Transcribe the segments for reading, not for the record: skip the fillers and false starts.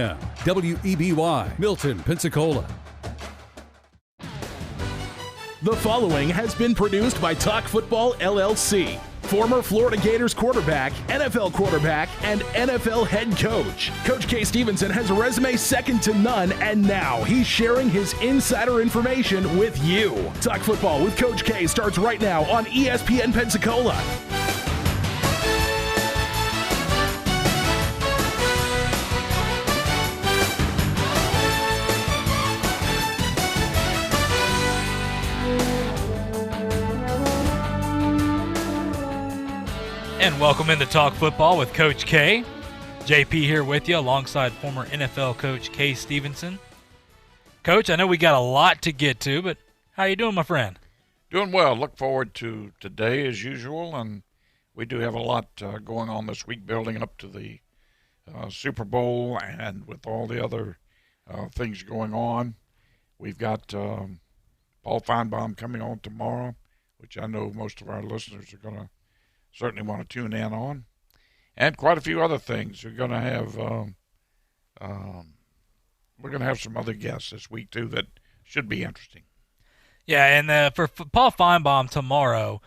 WEBY, Milton, Pensacola. The following has been produced by Talk Football LLC. Former Florida Gators quarterback, NFL quarterback, and NFL head coach. Coach K. Stevenson has a resume second to none, and now he's sharing his insider information with you. Talk Football with Coach K starts right now on ESPN Pensacola. And welcome into Talk Football with Coach K. JP here with you alongside former NFL coach K. Stevenson. Coach, I know we got a lot to get to, but how you doing, my friend? Doing well. Look forward to today as usual, and we do have a lot going on this week building up to the Super Bowl and with all the other things going on. We've got Paul Feinbaum coming on tomorrow, which I know most of our listeners are going to certainly want to tune in on, and quite a few other things. We're going to have some other guests this week too that should be interesting. Yeah, and for Paul Feinbaum tomorrow,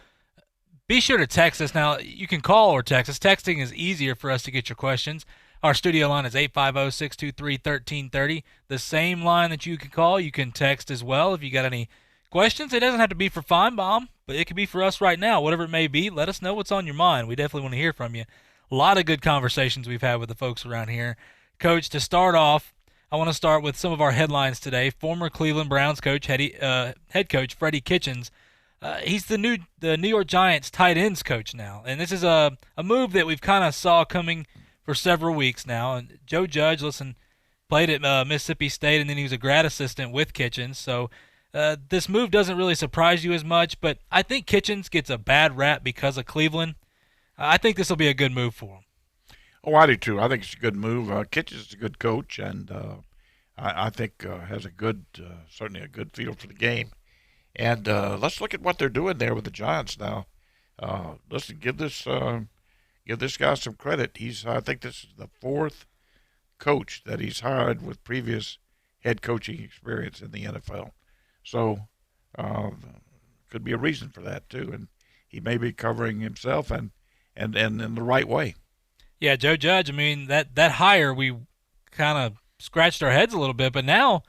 be sure to text us. Now, you can call or text us. Texting is easier for us to get your questions. Our studio line is 850-623-1330. The same line that you can call, you can text as well if you got any questions. It doesn't have to be for Feinbaum, but it could be for us right now. Whatever it may be, let us know what's on your mind. We definitely want to hear from you. A lot of good conversations we've had with the folks around here. Coach, to start off, I want to start with some of our headlines today. Former Cleveland Browns coach, head coach Freddie Kitchens, he's the New York Giants tight ends coach now. And this is a move that we've kind of saw coming for several weeks now. And Joe Judge, played at Mississippi State, and then he was a grad assistant with Kitchens. So this move doesn't really surprise you as much, but I think Kitchens gets a bad rap because of Cleveland. I think this will be a good move for him. Oh, I do too. I think it's a good move. Kitchens is a good coach, and I think has certainly a good feel for the game. And let's look at what they're doing there with the Giants now. Listen, give this guy some credit. I think this is the fourth coach that he's hired with previous head coaching experience in the NFL. So could be a reason for that too, and he may be covering himself and in the right way. Yeah, Joe Judge. I mean, that hire, we kind of scratched our heads a little bit, but now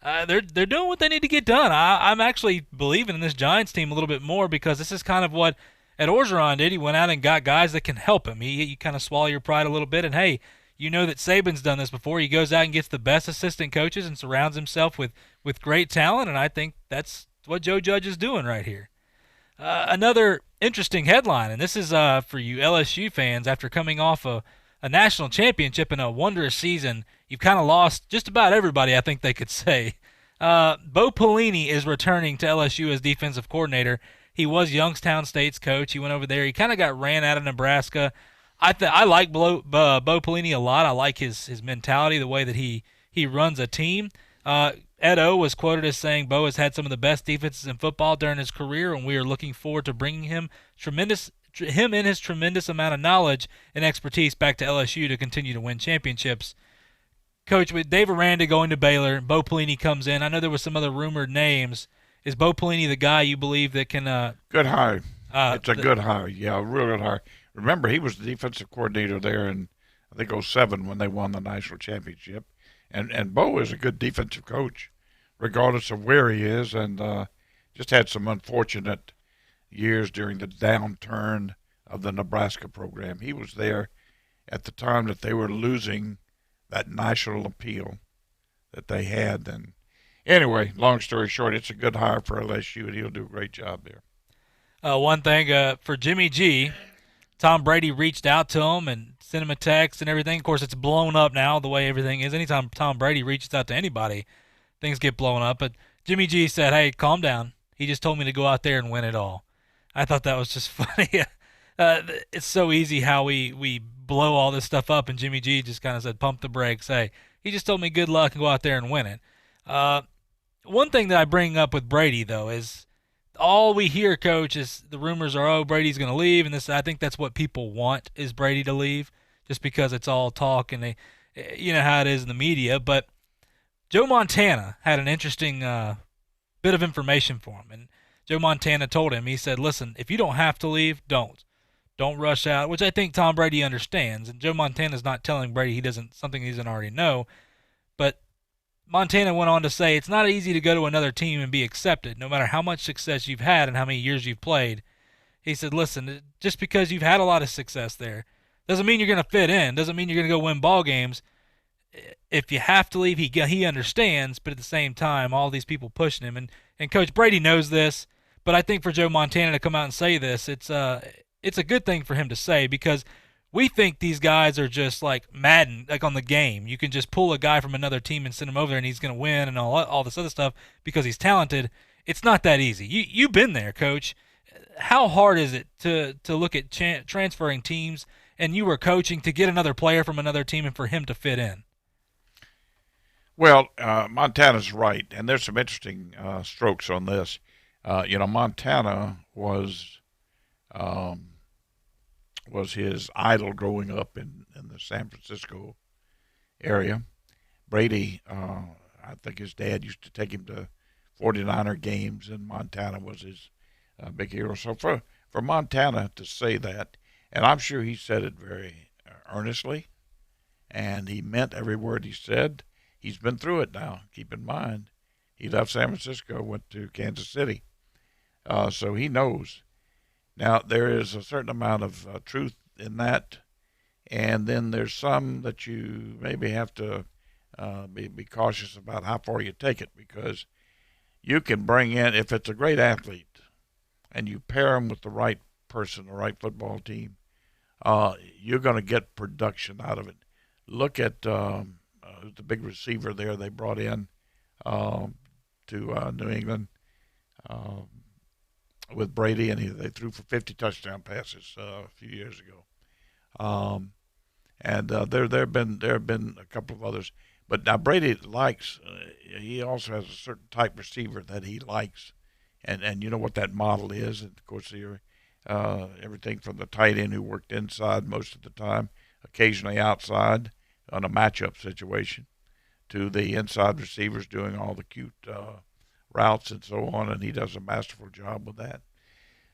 they're doing what they need to get done. I'm actually believing in this Giants team a little bit more because this is kind of what Ed Orgeron did. He went out and got guys that can help him. You kind of swallow your pride a little bit, and hey, you know that Saban's done this before. He goes out and gets the best assistant coaches and surrounds himself with great talent, and I think that's what Joe Judge is doing right here. Another interesting headline, and this is for you LSU fans. After coming off a national championship and a wondrous season, you've kind of lost just about everybody, I think they could say. Bo Pelini is returning to LSU as defensive coordinator. He was Youngstown State's coach. He went over there. He kind of got ran out of Nebraska. I like Bo Pelini a lot. I like his mentality, the way that he runs a team. Ed O was quoted as saying Bo has had some of the best defenses in football during his career, and we are looking forward to bringing him and his tremendous amount of knowledge and expertise back to LSU to continue to win championships. Coach, with Dave Aranda going to Baylor, Bo Pelini comes in. I know there was some other rumored names. Is Bo Pelini the guy you believe that can good hire? It's a good hire. Yeah, a real good hire. Remember, he was the defensive coordinator there in, I think, 2007 when they won the national championship. And Bo is a good defensive coach, regardless of where he is, and just had some unfortunate years during the downturn of the Nebraska program. He was there at the time that they were losing that national appeal that they had. And anyway, long story short, it's a good hire for LSU, and he'll do a great job there. One thing for Jimmy G, Tom Brady reached out to him and sent him a text and everything. Of course, it's blown up now the way everything is. Anytime Tom Brady reaches out to anybody, things get blown up. But Jimmy G said, hey, calm down. He just told me to go out there and win it all. I thought that was just funny. It's so easy how we blow all this stuff up, and Jimmy G just kind of said, pump the brakes. Hey, he just told me good luck and go out there and win it. One thing that I bring up with Brady, though, is all we hear, Coach, is the rumors are, Brady's going to leave, and this. I think that's what people want, is Brady to leave, just because it's all talk, and You know how it is in the media. But Joe Montana had an interesting bit of information for him. And Joe Montana told him, he said, listen, if you don't have to leave, don't. Don't rush out, which I think Tom Brady understands. And Joe Montana's not telling Brady something he doesn't already know. But Montana went on to say it's not easy to go to another team and be accepted, no matter how much success you've had and how many years you've played. He said, listen, just because you've had a lot of success there doesn't mean you're going to fit in, doesn't mean you're going to go win ball games. If you have to leave, he understands, but at the same time, all these people pushing him. And Coach Brady knows this, but I think for Joe Montana to come out and say this, it's a good thing for him to say, because we think these guys are just like Madden, like on the game. You can just pull a guy from another team and send him over there and he's going to win and all this other stuff because he's talented. It's not that easy. You've been there, Coach. How hard is it to look at transferring teams, and you were coaching, to get another player from another team and for him to fit in? Well, Montana's right, and there's some interesting strokes on this. Montana was his idol growing up in the San Francisco area. Brady, I think his dad used to take him to 49er games, and Montana was his big hero. So for Montana to say that, and I'm sure he said it very earnestly, and he meant every word he said. He's been through it now. Keep in mind, he left San Francisco, went to Kansas City, so he knows. Now, there is a certain amount of truth in that, and then there's some that you maybe have to be cautious about how far you take it, because you can bring in, if it's a great athlete, and you pair him with the right person, the right football team, you're going to get production out of it. Look at the big receiver there they brought in to New England with Brady, and they threw for 50 touchdown passes a few years ago. And there have been a couple of others, but now Brady likes. He also has a certain type receiver that he likes, and you know what that model is. And of course, everything from the tight end who worked inside most of the time, occasionally outside on a matchup situation, to the inside receivers doing all the cute routes and so on, and he does a masterful job with that.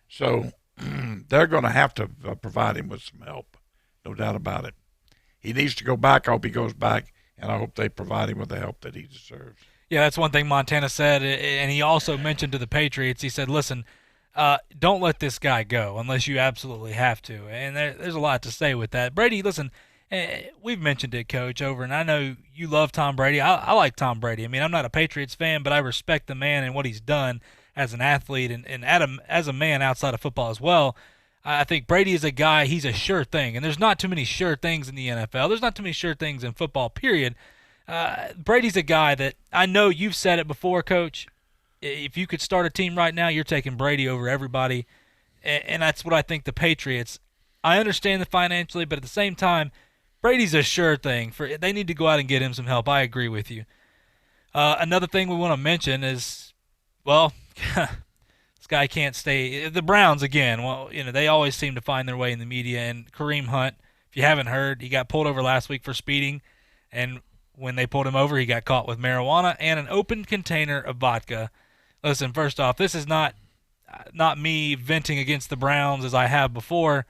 So they're going to have to provide him with some help, no doubt about it. He needs to go back. I hope he goes back, and I hope they provide him with the help that he deserves. Yeah, that's one thing Montana said, and he also mentioned to the Patriots, he said, listen, don't let this guy go unless you absolutely have to. And there's a lot to say with that. Brady, listen, we've mentioned it, Coach, over, and I know you love Tom Brady. I like Tom Brady. I mean, I'm not a Patriots fan, but I respect the man and what he's done as an athlete and as a man outside of football as well. I think Brady is a guy, he's a sure thing, and there's not too many sure things in the NFL. There's not too many sure things in football, period. Brady's a guy that I know you've said it before, Coach. If you could start a team right now, you're taking Brady over everybody, and that's what I think the Patriots. I understand the financially, but at the same time, Brady's a sure thing. They need to go out and get him some help. I agree with you. Another thing we want to mention is, well, this guy can't stay. The Browns, again, well, they always seem to find their way in the media. And Kareem Hunt, if you haven't heard, he got pulled over last week for speeding. And when they pulled him over, he got caught with marijuana and an open container of vodka. Listen, first off, this is not me venting against the Browns as I have before.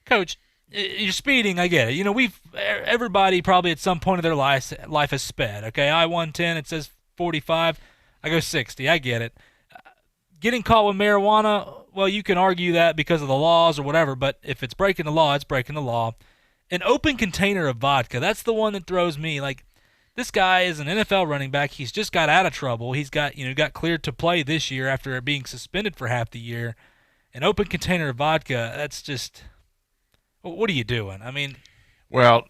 Coach, you're speeding, I get it. Everybody probably at some point of their life has sped. Okay, I-110, it says 45. I go 60. I get it. Getting caught with marijuana, well, you can argue that because of the laws or whatever, but if it's breaking the law, it's breaking the law. An open container of vodka, that's the one that throws me. Like, this guy is an NFL running back. He's just got out of trouble. He's got cleared to play this year after being suspended for half the year. An open container of vodka, that's just, what are you doing? I mean, well,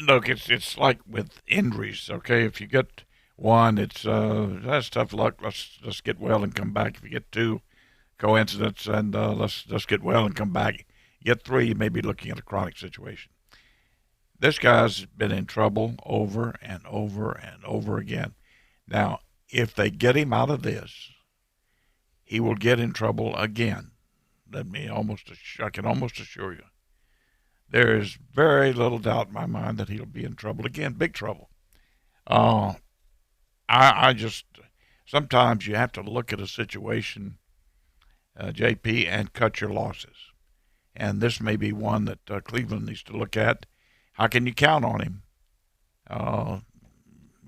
look, it's like with injuries. Okay, if you get one, that's tough luck. Let's get well and come back. If you get two, coincidence, and let's get well and come back. You get three, you may be looking at a chronic situation. This guy's been in trouble over and over and over again. Now, if they get him out of this, he will get in trouble again. I can almost assure you. there is very little doubt in my mind that he'll be in trouble again, big trouble. Uh, I just sometimes you have to look at a situation, JP, and cut your losses. And this may be one that Cleveland needs to look at. How can you count on him? How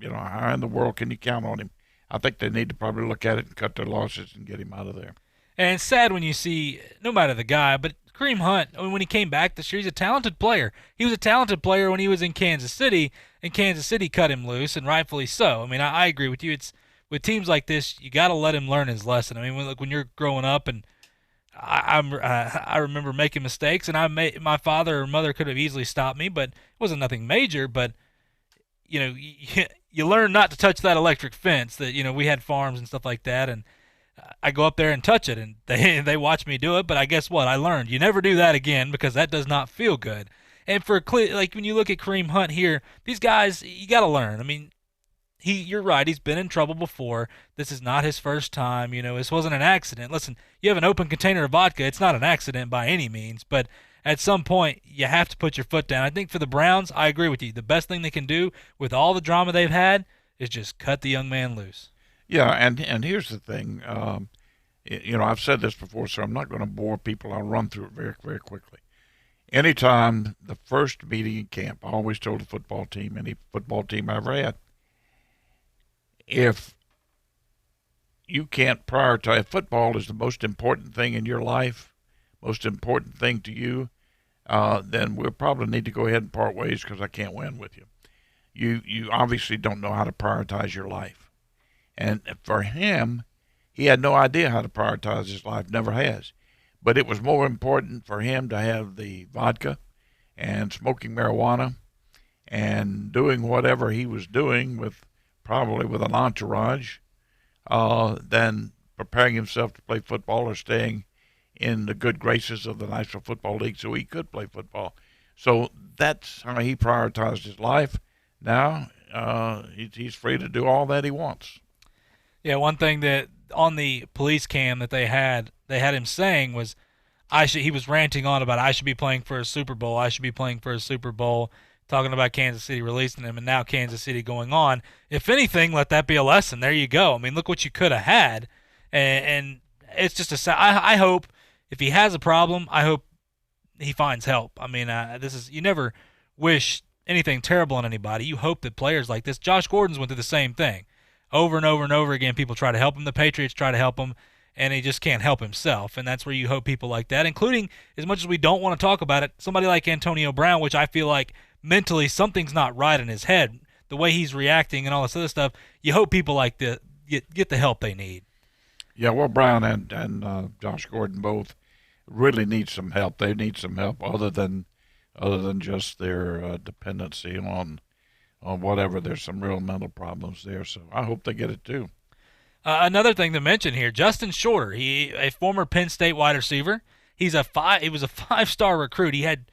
in the world can you count on him? I think they need to probably look at it and cut their losses and get him out of there. And it's sad when you see, no matter the guy, but Kareem Hunt, when he came back this year, he's a talented player. He was a talented player when he was in Kansas City, and Kansas City cut him loose, and rightfully so. I mean, I agree with you. It's with teams like this, you got to let him learn his lesson. I mean, when you're growing up, and I remember making mistakes, and my father or mother could have easily stopped me, but it wasn't nothing major. But you learn not to touch that electric fence. That we had farms and stuff like that, and I go up there and touch it, and they watch me do it. But I guess what? I learned you never do that again because that does not feel good. And like when you look at Kareem Hunt here, these guys, you got to learn. I mean, you're right. He's been in trouble before. This is not his first time. This wasn't an accident. Listen, you have an open container of vodka. It's not an accident by any means, but at some point you have to put your foot down. I think for the Browns, I agree with you. The best thing they can do with all the drama they've had is just cut the young man loose. Yeah, and here's the thing. I've said this before, so I'm not going to bore people. I'll run through it very, very quickly. Anytime the first meeting in camp, I always told the football team, any football team I ever had, if you can't prioritize, football is the most important thing in your life, most important thing to you, then we'll probably need to go ahead and part ways because I can't win with you. You obviously don't know how to prioritize your life. And for him, he had no idea how to prioritize his life, never has. But it was more important for him to have the vodka and smoking marijuana and doing whatever he was doing probably with an entourage than preparing himself to play football or staying in the good graces of the National Football League so he could play football. So that's how he prioritized his life. Now he's free to do all that he wants. Yeah, one thing that on the police cam that they had him saying was, he was ranting on about I should be playing for a Super Bowl. I should be playing for a Super Bowl, talking about Kansas City releasing him, and now Kansas City going on. If anything, let that be a lesson. There you go. I mean, look what you could have had, and it's just I hope if he has a problem, I hope he finds help. I mean, you never wish anything terrible on anybody. You hope that players like this, Josh Gordon's went through the same thing. Over and over and over again, people try to help him. The Patriots try to help him, and he just can't help himself. And that's where you hope people like that, including, as much as we don't want to talk about it, somebody like Antonio Brown, which I feel like mentally something's not right in his head, the way he's reacting and all this other stuff. You hope people like that get the help they need. Yeah, well, Brown and Josh Gordon both really need some help. They need some help other than just their dependency on whatever. There's some real mental problems there, so I hope they get it too. Another thing to mention here, Justin Shorter, a former Penn State wide receiver. He was a 5-star recruit. He had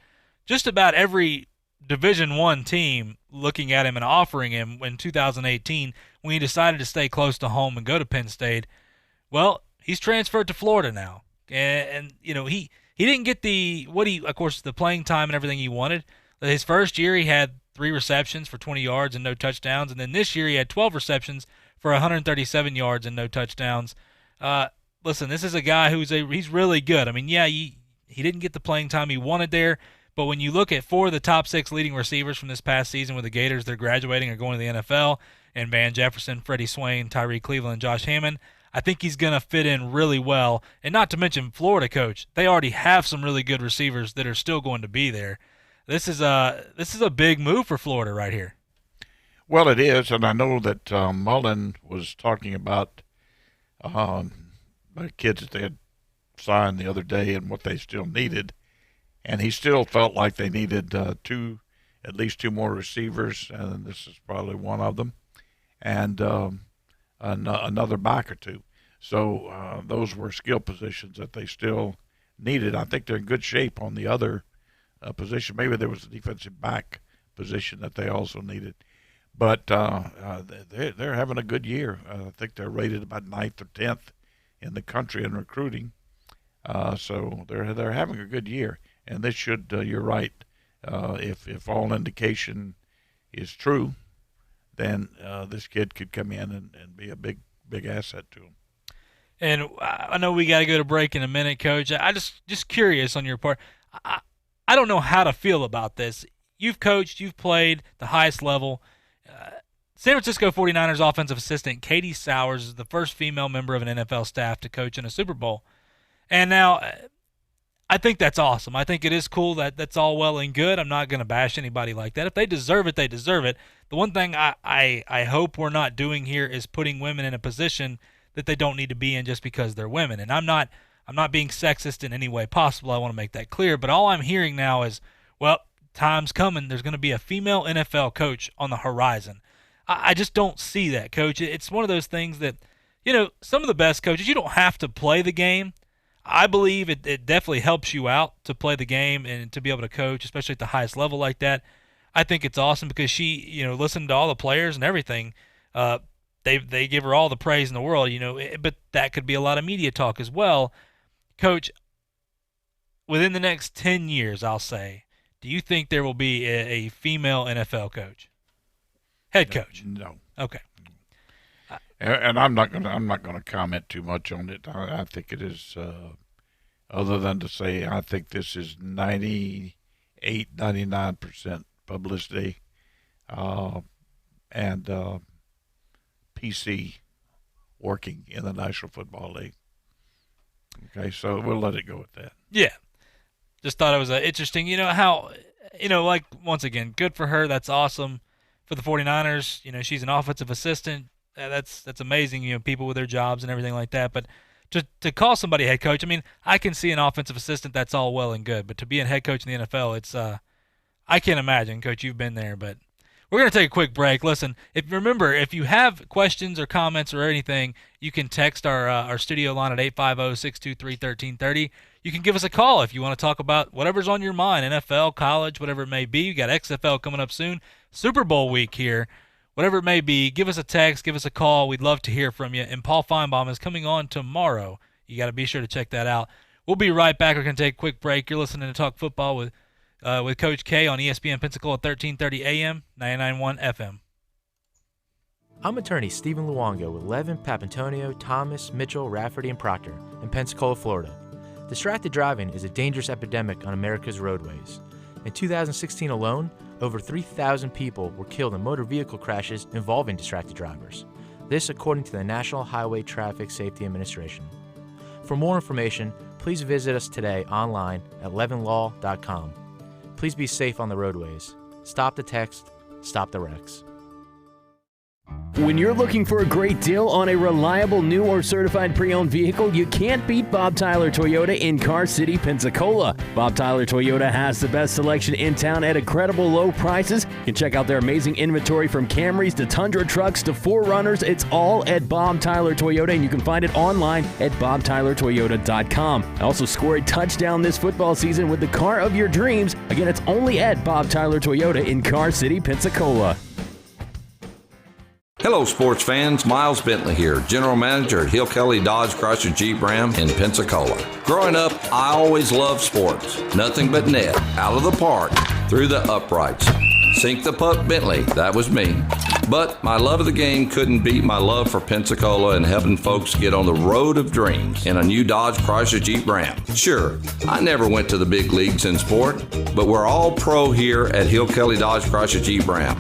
just about every Division I team looking at him and offering him in 2018 when he decided to stay close to home and go to Penn State. Well, he's transferred to Florida now, and he didn't get the playing time and everything he wanted. His first year he had 3 receptions for 20 yards and no touchdowns, and then this year he had 12 receptions for 137 yards and no touchdowns. Listen, this is a guy he's really good. I mean, yeah, he didn't get the playing time he wanted there, but when you look at 4 of the top 6 leading receivers from this past season with the Gators, they're graduating or going to the NFL, and Van Jefferson, Freddie Swain, Tyree Cleveland, and Josh Hammond, I think he's going to fit in really well. And not to mention Florida, coach, they already have some really good receivers that are still going to be there. This is a big move for Florida right here. Well, it is, and I know that Mullen was talking about the kids that they had signed the other day and what they still needed, and he still felt like they needed at least 2 more receivers, and this is probably one of them, and another back or 2. So those were skill positions that they still needed. I think they're in good shape on the other position. Maybe there was a defensive back position that they also needed. But they're having a good year. I think they're rated about 9th or 10th in the country in recruiting. So they're having a good year. And this should, you're right, if all indication is true, then this kid could come in and be a big asset to him. And I know we got to go to break in a minute, Coach. I just curious on your part. I don't know how to feel about this. You've coached, you've played the highest level. San Francisco 49ers offensive assistant Katie Sowers is the first female member of an NFL staff to coach in a Super Bowl. And now I think that's awesome. I think it is cool that that's all well and good. I'm not going to bash anybody like that. If they deserve it, they deserve it. The one thing I hope we're not doing here is putting women in a position that they don't need to be in just because they're women. And I'm not being sexist in any way possible. I want to make that clear. But all I'm hearing now is, well, time's coming. There's going to be a female NFL coach on the horizon. I just don't see that, Coach. It's one of those things that, some of the best coaches, you don't have to play the game. I believe it definitely helps you out to play the game and to be able to coach, especially at the highest level like that. I think it's awesome because she, listened to all the players and everything. They give her all the praise in the world, but that could be a lot of media talk as well. Coach, within the next 10 years, I'll say, do you think there will be a female NFL coach? Head coach? No. Okay. And I'm not gonna comment too much on it. I think it is, other than to say I think this is 99% publicity, and PC working in the National Football League. Okay, so we'll let it go at that. Yeah. Just thought it was interesting. Like, once again, good for her. That's awesome for the 49ers. She's an offensive assistant. That's amazing, people with their jobs and everything like that. But to call somebody head coach, I can see an offensive assistant, that's all well and good. But to be a head coach in the NFL, it's I can't imagine, Coach, you've been there. But we're going to take a quick break. Listen, if you have questions or comments or anything, you can text our studio line at 850-623-1330. You can give us a call if you want to talk about whatever's on your mind, NFL, college, whatever it may be. You got XFL coming up soon, Super Bowl week here. Whatever it may be, give us a text, give us a call. We'd love to hear from you. And Paul Feinbaum is coming on tomorrow. You got to be sure to check that out. We'll be right back. We're going to take a quick break. You're listening to Talk Football with Coach K on ESPN Pensacola 1330 AM, 99.1 FM. I'm attorney Stephen Luongo with Levin, Papantonio, Thomas, Mitchell, Rafferty, and Proctor in Pensacola, Florida. Distracted driving is a dangerous epidemic on America's roadways. In 2016 alone, over 3,000 people were killed in motor vehicle crashes involving distracted drivers. This according to the National Highway Traffic Safety Administration. For more information, please visit us today online at levinlaw.com. Please be safe on the roadways. Stop the text, stop the wrecks. When you're looking for a great deal on a reliable new or certified pre-owned vehicle, you can't beat Bob Tyler Toyota in Car City, Pensacola. Bob Tyler Toyota has the best selection in town at incredible low prices. You can check out their amazing inventory from Camrys to Tundra trucks to 4Runners. It's all at Bob Tyler Toyota, and you can find it online at bobtylertoyota.com. Also score a touchdown this football season with the car of your dreams. Again, it's only at Bob Tyler Toyota in Car City, Pensacola. Hello, sports fans. Miles Bentley here, General Manager at Hill Kelly Dodge Chrysler Jeep Ram in Pensacola. Growing up, I always loved sports. Nothing but net, out of the park, through the uprights. Sink the puck Bentley, that was me. But my love of the game couldn't beat my love for Pensacola and helping folks get on the road of dreams in a new Dodge Chrysler Jeep Ram. Sure, I never went to the big leagues in sport, but we're all pro here at Hill Kelly Dodge Chrysler Jeep Ram.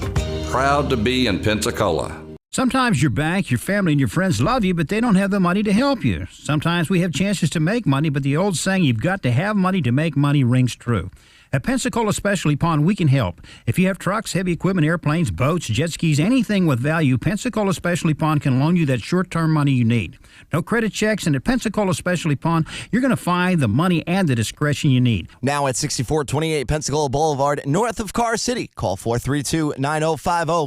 Proud to be in Pensacola. Sometimes your bank, your family, and your friends love you, but they don't have the money to help you. Sometimes we have chances to make money, but the old saying, you've got to have money to make money, rings true. At Pensacola Specialty Pond, we can help. If you have trucks, heavy equipment, airplanes, boats, jet skis, anything with value, Pensacola Specialty Pond can loan you that short-term money you need. No credit checks, and at Pensacola Specialty Pond, you're going to find the money and the discretion you need. Now at 6428 Pensacola Boulevard, north of Car City. Call 432-9050,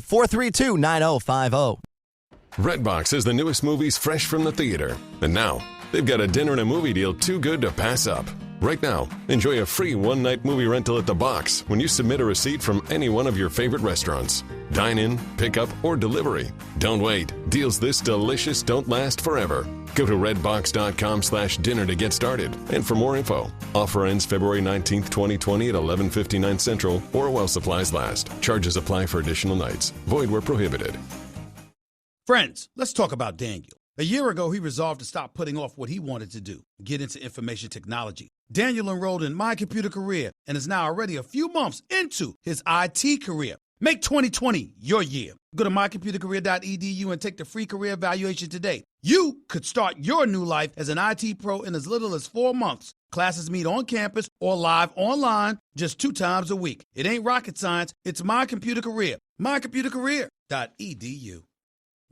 432-9050. Redbox is the newest movies fresh from the theater. And now, they've got a dinner and a movie deal too good to pass up. Right now, enjoy a free one-night movie rental at The Box when you submit a receipt from any one of your favorite restaurants. Dine in, pick up, or delivery. Don't wait. Deals this delicious don't last forever. Go to redbox.com/dinner to get started. And for more info, offer ends February 19th, 2020 at 11:59 Central or while supplies last. Charges apply for additional nights. Void where prohibited. Friends, let's talk about Daniel. A year ago, he resolved to stop putting off what he wanted to do, get into information technology. Daniel enrolled in My Computer Career and is now already a few months into his IT career. Make 2020 your year. Go to mycomputercareer.edu and take the free career evaluation today. You could start your new life as an IT pro in as little as 4 months. Classes meet on campus or live online just 2 times a week. It ain't rocket science. It's My Computer Career. mycomputercareer.edu.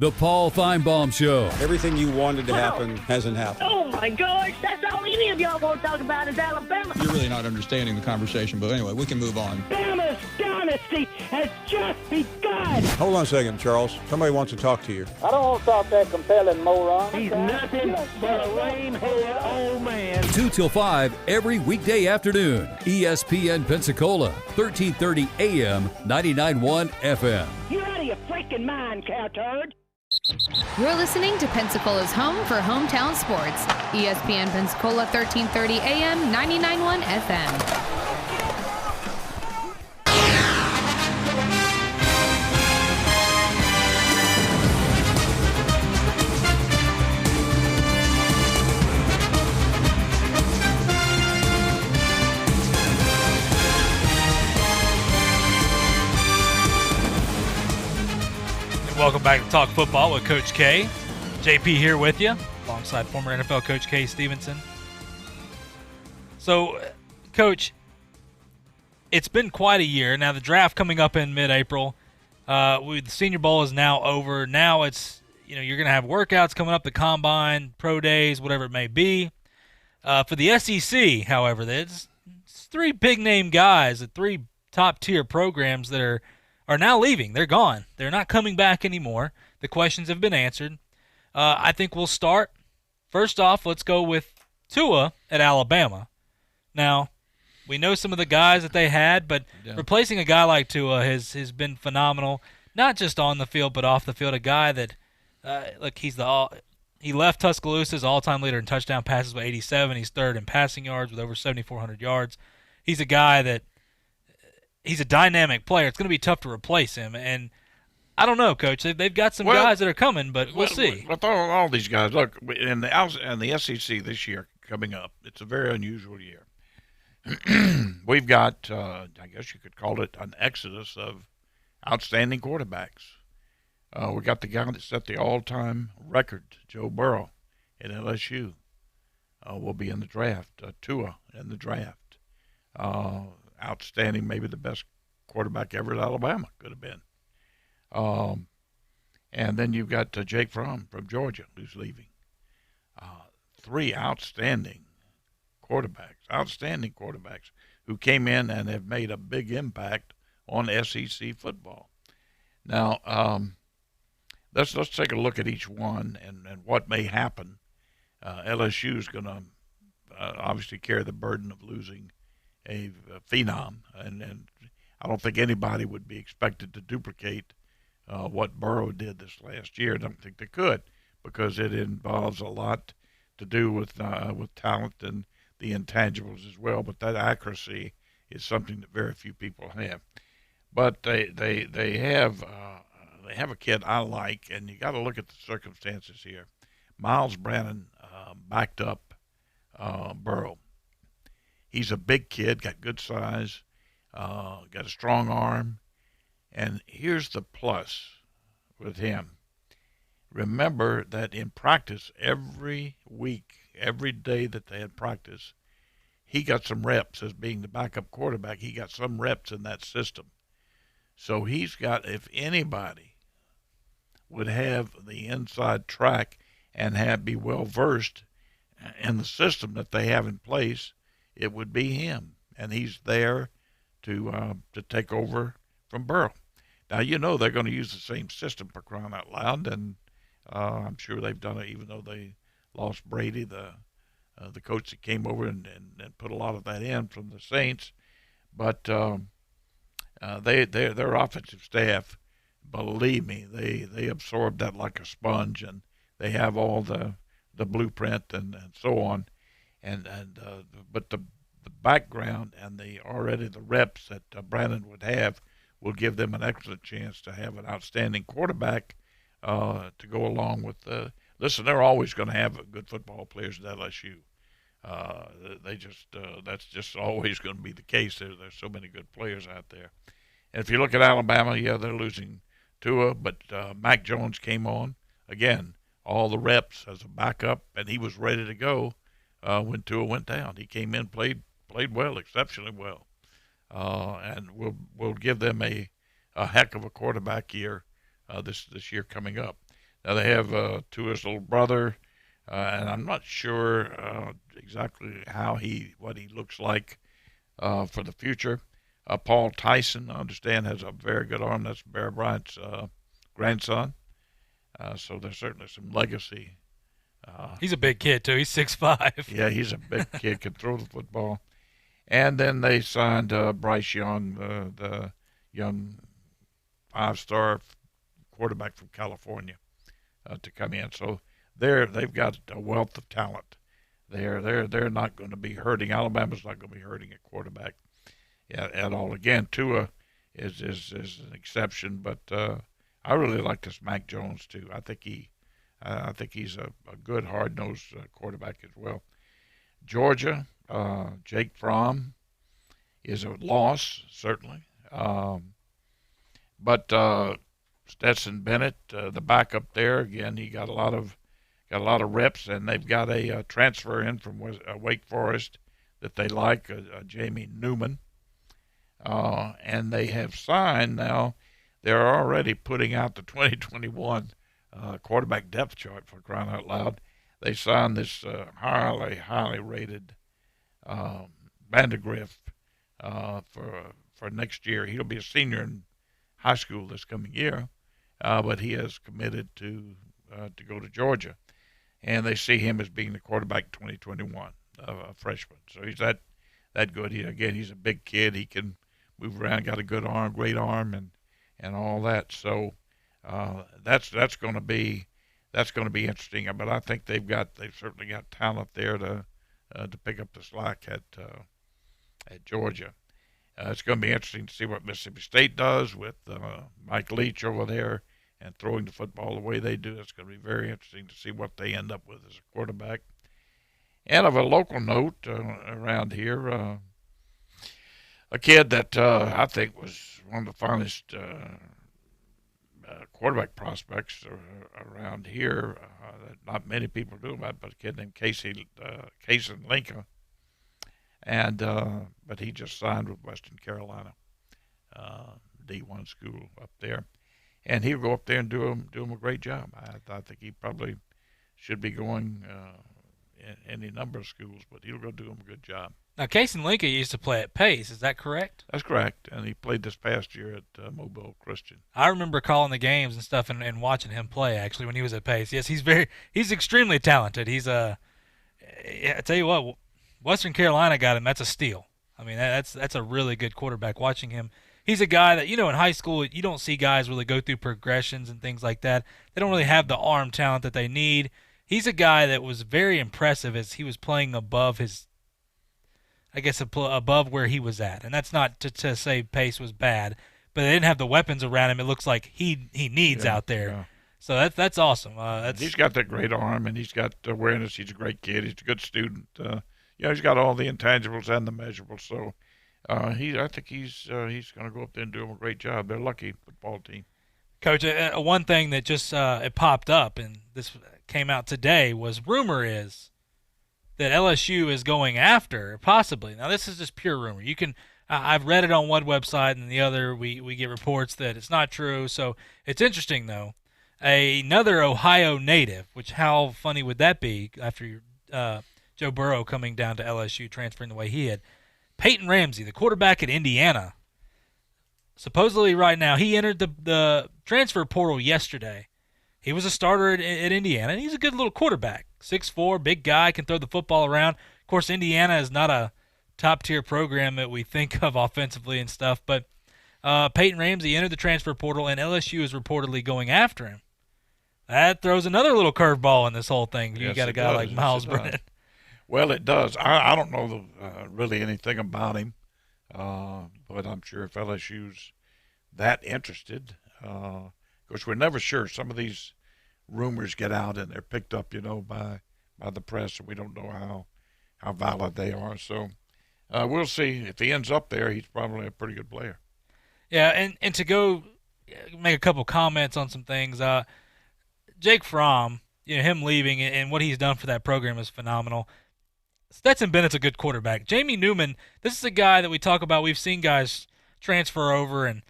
The Paul Feinbaum Show. Everything you wanted to happen hasn't happened. Oh, my gosh. That's all any of y'all want to talk about is Alabama. You're really not understanding the conversation, but anyway, we can move on. Alabama's dynasty has just begun. Hold on a second, Charles. Somebody wants to talk to you. I don't want to talk to that compelling moron. He's nothing but a lame-headed old man. 2 till 5 every weekday afternoon. ESPN Pensacola, 1330 AM, 99.1 FM. You're out of your freaking mind, cowturd. You're listening to Pensacola's home for hometown sports. ESPN Pensacola 1330 AM 99.1 FM. Welcome back to Talk Football with Coach K. JP here with you, alongside former NFL coach K. Stevenson. So, Coach, it's been quite a year. Now, the draft coming up in mid-April. The Senior Bowl is now over. Now it's, you're going to have workouts coming up, the Combine, Pro Days, whatever it may be. For the SEC, however, it's 3 big-name guys at 3 top-tier programs that are now leaving. They're gone. They're not coming back anymore. The questions have been answered. I think we'll start. First off, let's go with Tua at Alabama. Now, we know some of the guys that they had, but replacing a guy like Tua has been phenomenal, not just on the field but off the field. A guy that, he left Tuscaloosa's all-time leader in touchdown passes with 87. He's third in passing yards with over 7,400 yards. He's a guy that he's a dynamic player. It's going to be tough to replace him. And I don't know, Coach. They've got some guys that are coming, but we'll see. With all these guys, look, in the SEC this year coming up, it's a very unusual year. We've got, I guess you could call it an exodus of outstanding quarterbacks. We got the guy that set the all-time record, Joe Burrow, at LSU. Will be in the draft. Tua in the draft. Outstanding, maybe the best quarterback ever at Alabama, could have been. And then you've got Jake Fromm from Georgia, who's leaving. 3 outstanding quarterbacks who came in and have made a big impact on SEC football. Now, let's take a look at each one and what may happen. LSU is going to obviously carry the burden of losing a phenom, and I don't think anybody would be expected to duplicate what Burrow did this last year. I don't think they could, because it involves a lot to do with talent and the intangibles as well. But that accuracy is something that very few people have. But they have a kid I like, and you got to look at the circumstances here. Miles Brannon backed up Burrow. He's a big kid, got good size, got a strong arm. And here's the plus with him. Remember that in practice, every week, every day that they had practice, he got some reps as being the backup quarterback. He got some reps in that system. So he's got, if anybody would have the inside track and be well-versed in the system that they have in place, it would be him, and he's there to take over from Burrow. Now, they're going to use the same system, for crying out loud, and I'm sure they've done it, even though they lost Brady, the coach that came over and put a lot of that in from the Saints. But their offensive staff, believe me, they absorb that like a sponge, and they have all the the blueprint and so on, but the background and the reps that Brandon would have will give them an excellent chance to have an outstanding quarterback to go along with the. Listen, they're always going to have good football players at LSU. That's just always going to be the case. There's so many good players out there. And if you look at Alabama, yeah, they're losing Tua, but Mac Jones came on again, all the reps as a backup, and he was ready to go when Tua went down. He came in, played well, exceptionally well, and will give them a heck of a quarterback year this year coming up. Now they have Tua's little brother, and I'm not sure exactly what he looks like for the future. Paul Tyson, I understand, has a very good arm. That's Bear Bryant's grandson. So there's certainly some legacy. He's a big kid, too. He's 6'5". Yeah, he's a big kid, can throw the football. And then they signed Bryce Young, the young 5-star quarterback from California, to come in. So they've got a wealth of talent. They're not going to be hurting. Alabama's not going to be hurting at quarterback at all. Again, Tua is an exception, but I really like this Mac Jones too. I think he's a good hard-nosed quarterback as well. Georgia, Jake Fromm is a loss certainly, but Stetson Bennett, the backup there, again, he got a lot of reps, and they've got a transfer in from Wake Forest that they like, Jamie Newman, and they have signed now. They're already putting out the 2021 quarterback depth chart, for crying out loud. They signed this highly rated Vandegrift for next year. He'll be a senior in high school this coming year, but he has committed to go to Georgia, and they see him as being the quarterback in 2021, a freshman. So he's that good. He's a big kid. He can move around, got a good arm, great arm, and all that. So that's going to be interesting. But I think they've certainly got talent there to pick up the slack at Georgia. It's going to be interesting to see what Mississippi State does with Mike Leach over there and throwing the football the way they do. It's going to be very interesting to see what they end up with as a quarterback. And of a local note around here, a kid that I think was one of the finest quarterback prospects around here that not many people do about, but a kid named Casey Linka. And but he just signed with Western Carolina, D1 school up there, and he'll go up there and do him a great job. I think he probably should be going in any number of schools, but he'll go do him a good job. Now, Casey Linka used to play at Pace. Is that correct? That's correct, and he played this past year at Mobile Christian. I remember calling the games and stuff and watching him play, actually, when he was at Pace. Yes, he's extremely talented. I tell you what, Western Carolina got him. That's a steal. I mean, that's a really good quarterback. Watching him, he's a guy that, in high school, you don't see guys really go through progressions and things like that. They don't really have the arm talent that they need. He's a guy that was very impressive as he was playing above above where he was at. And that's not to say Pace was bad, but they didn't have the weapons around him it looks like he needs out there. Yeah. So that's awesome. He's got that great arm, and he's got awareness. He's a great kid. He's a good student. He's got all the intangibles and the measurables. So I think he's going to go up there and do a great job. They're a lucky football team. Coach, one thing that just it popped up, and this came out today, was rumor is that LSU is going after, possibly. Now, this is just pure rumor. You can I've read it on one website, and the other we get reports that it's not true. So it's interesting, though. Another Ohio native, which how funny would that be after Joe Burrow coming down to LSU, transferring the way he had. Peyton Ramsey, the quarterback at Indiana, supposedly right now, he entered the transfer portal yesterday. He was a starter at Indiana, and he's a good little quarterback. 6'4", big guy, can throw the football around. Of course, Indiana is not a top-tier program that we think of offensively and stuff, but Peyton Ramsey entered the transfer portal, and LSU is reportedly going after him. that throws another little curveball in this whole thing. You Yes, got a it guy does. like Yes, Miles it does. Brennan. Well, it does. I don't know really anything about him, but I'm sure if LSU's that interested, of course, we're never sure. Some of these rumors get out and they're picked up, by the press, and we don't know how valid they are. So we'll see. If he ends up there, he's probably a pretty good player. Yeah, and to go make a couple comments on some things. Jake Fromm, him leaving and what he's done for that program is phenomenal. Stetson Bennett's a good quarterback. Jamie Newman, this is a guy that we talk about. We've seen guys transfer over and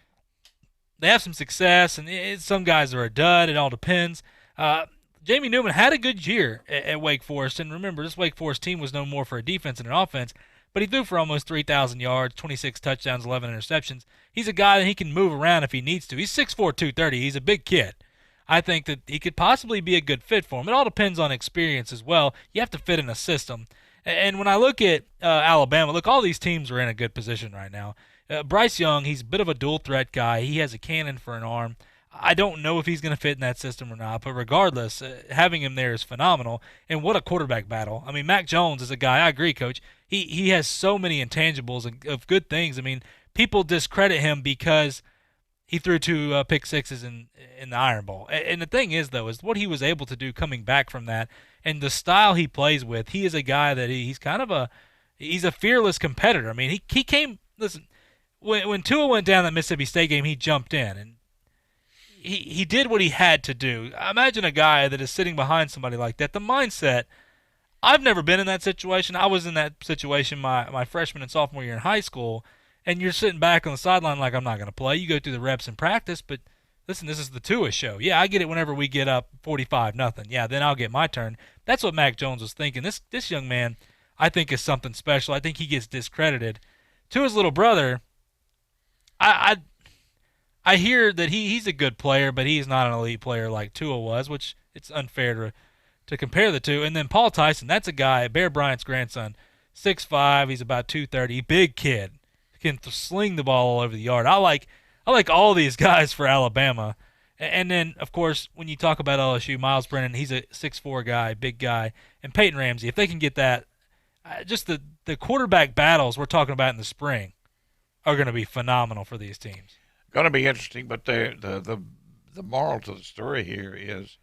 they have some success, and some guys are a dud. It all depends. Jamie Newman had a good year at Wake Forest, and remember, this Wake Forest team was known more for a defense and an offense, but he threw for almost 3,000 yards, 26 touchdowns, 11 interceptions. He's a guy that he can move around if he needs to. He's 6'4", 230. He's a big kid. I think that he could possibly be a good fit for him. It all depends on experience as well. You have to fit in a system. And when I look at Alabama, look, all these teams are in a good position right now. Bryce Young, he's a bit of a dual-threat guy. He has a cannon for an arm. I don't know if he's going to fit in that system or not, but regardless, having him there is phenomenal. And what a quarterback battle. I mean, Mac Jones is a guy, I agree, Coach. He has so many intangibles of good things. I mean, people discredit him because he threw 2 pick sixes in the Iron Bowl. And the thing is, though, is what he was able to do coming back from that and the style he plays with. He is a guy that he's kind of he's a fearless competitor. I mean, he came, listen, when Tua went down that Mississippi State game, he jumped in and he did what he had to do. Imagine a guy that is sitting behind somebody like that. The mindset, I've never been in that situation. I was in that situation my freshman and sophomore year in high school, and you're sitting back on the sideline like, I'm not going to play. You go through the reps in practice, but listen, this is the Tua show. Yeah, I get it whenever we get up 45-0. Yeah, then I'll get my turn. That's what Mac Jones was thinking. This young man, I think, is something special. I think he gets discredited. To his little brother, I hear that he's a good player, but he's not an elite player like Tua was, which it's unfair to compare the two. And then Paul Tyson, that's a guy, Bear Bryant's grandson, 6'5", he's about 230, big kid, can sling the ball all over the yard. I like all these guys for Alabama. And then, of course, when you talk about LSU, Miles Brennan, he's a 6'4" guy, big guy. And Peyton Ramsey, if they can get that, just the quarterback battles we're talking about in the spring are going to be phenomenal for these teams. Going to be interesting, but the moral to the story here is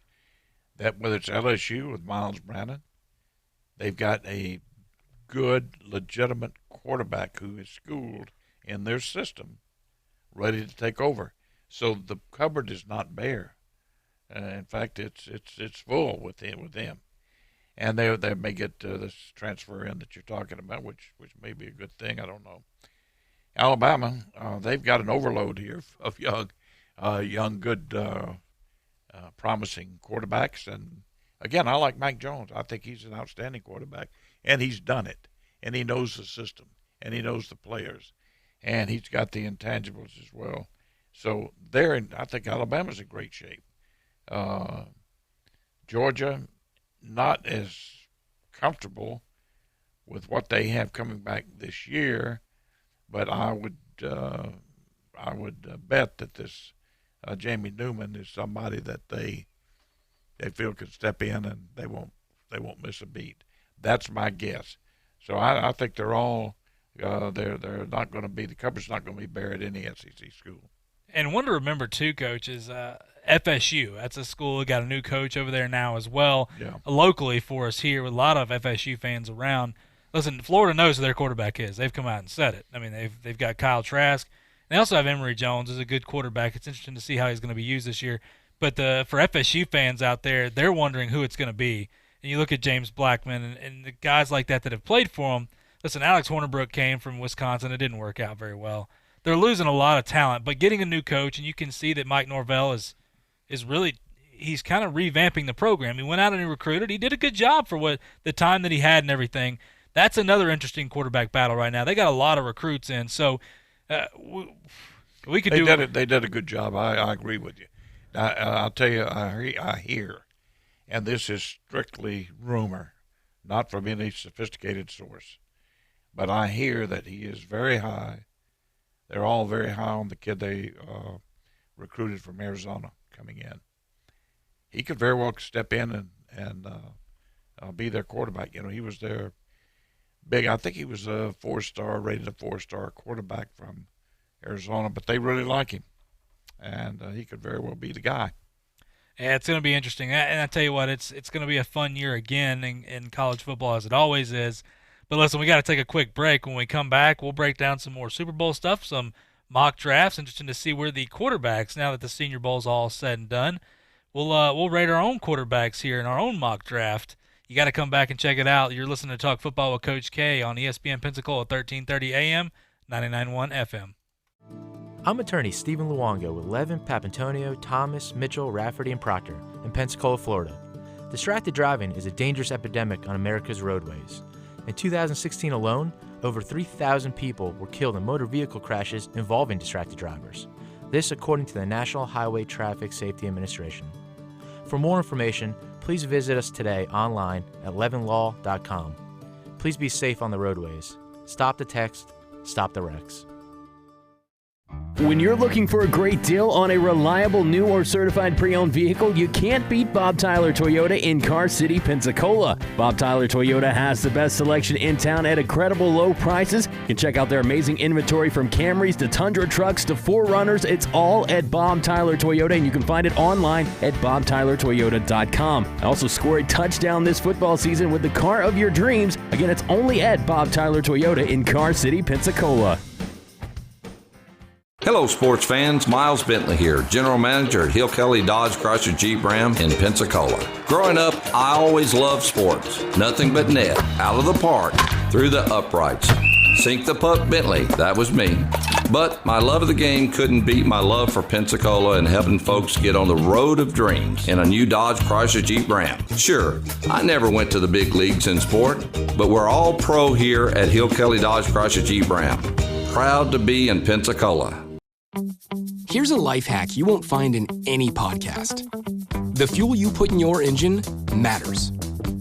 that whether it's LSU with Miles Brennan, they've got a good, legitimate quarterback who is schooled in their system, ready to take over. So the cupboard is not bare. In fact, it's full with him. And they may get this transfer in that you're talking about, which may be a good thing. I don't know. Alabama, they've got an overload here of young, good, promising quarterbacks. And again, I like Mac Jones. I think he's an outstanding quarterback, and he's done it. And he knows the system, and he knows the players, and he's got the intangibles as well. So I think Alabama's in great shape. Georgia, not as comfortable with what they have coming back this year, but I would bet that this Jamie Newman is somebody that they feel can step in and they won't miss a beat. That's my guess. So I think they're all they're not going to be, the cupboard's not going to be bare at any SEC school. And one to remember too, Coach, is FSU. That's a school that got a new coach over there now as well. Yeah. Locally for us here with a lot of FSU fans around. Listen, Florida knows who their quarterback is. They've come out and said it. I mean, they've got Kyle Trask. They also have Emory Jones as a good quarterback. It's interesting to see how he's going to be used this year. But for FSU fans out there, they're wondering who it's going to be. And you look at James Blackman and the guys like that have played for him. Listen, Alex Hornibrook came from Wisconsin. It didn't work out very well. They're losing a lot of talent, but getting a new coach, and you can see that Mike Norvell is really – he's kind of revamping the program. He went out and he recruited. He did a good job for what the time that he had and everything. That's another interesting quarterback battle right now. They got a lot of recruits in, so we could do it. They did a good job. I agree with you. I'll tell you, I hear, and this is strictly rumor, not from any sophisticated source, but I hear that he is very high. They're all very high on the kid they recruited from Arizona coming in. he could very well step in and be their quarterback. He was their big. I think he was a rated a 4-star quarterback from Arizona, but they really like him, and he could very well be the guy. Yeah, it's going to be interesting. And I tell you what, it's going to be a fun year again in college football, as it always is. But listen, we got to take a quick break. When we come back, we'll break down some more Super Bowl stuff, some mock drafts. Interesting to see where the quarterbacks, now that the Senior Bowl is all said and done, we'll rate our own quarterbacks here in our own mock draft. You got to come back and check it out. You're listening to Talk Football with Coach K on ESPN Pensacola 1330 AM, 99.1 FM. I'm attorney Stephen Luongo with Levin, Papantonio, Thomas, Mitchell, Rafferty, and Proctor in Pensacola, Florida. Distracted driving is a dangerous epidemic on America's roadways. In 2016 alone, over 3,000 people were killed in motor vehicle crashes involving distracted drivers. This according to the National Highway Traffic Safety Administration. For more information, please visit us today online at levinlaw.com. Please be safe on the roadways. Stop the text, stop the wrecks. When you're looking for a great deal on a reliable new or certified pre-owned vehicle, you can't beat Bob Tyler Toyota in Car City, Pensacola. Bob Tyler Toyota has the best selection in town at incredible low prices. You can check out their amazing inventory from Camrys to Tundra trucks to 4Runners. It's all at Bob Tyler Toyota, and you can find it online at bobtylertoyota.com. Also score a touchdown this football season with the car of your dreams. Again, it's only at Bob Tyler Toyota in Car City, Pensacola. Hello, sports fans. Miles Bentley here, General Manager at Hill Kelly Dodge Chrysler Jeep Ram in Pensacola. Growing up, I always loved sports. Nothing but net, out of the park, through the uprights. Sink the puck Bentley, that was me. But my love of the game couldn't beat my love for Pensacola and helping folks get on the road of dreams in a new Dodge Chrysler Jeep Ram. Sure, I never went to the big leagues in sport, but we're all pro here at Hill Kelly Dodge Chrysler Jeep Ram. Proud to be in Pensacola. Here's a life hack you won't find in any podcast. The fuel you put in your engine matters.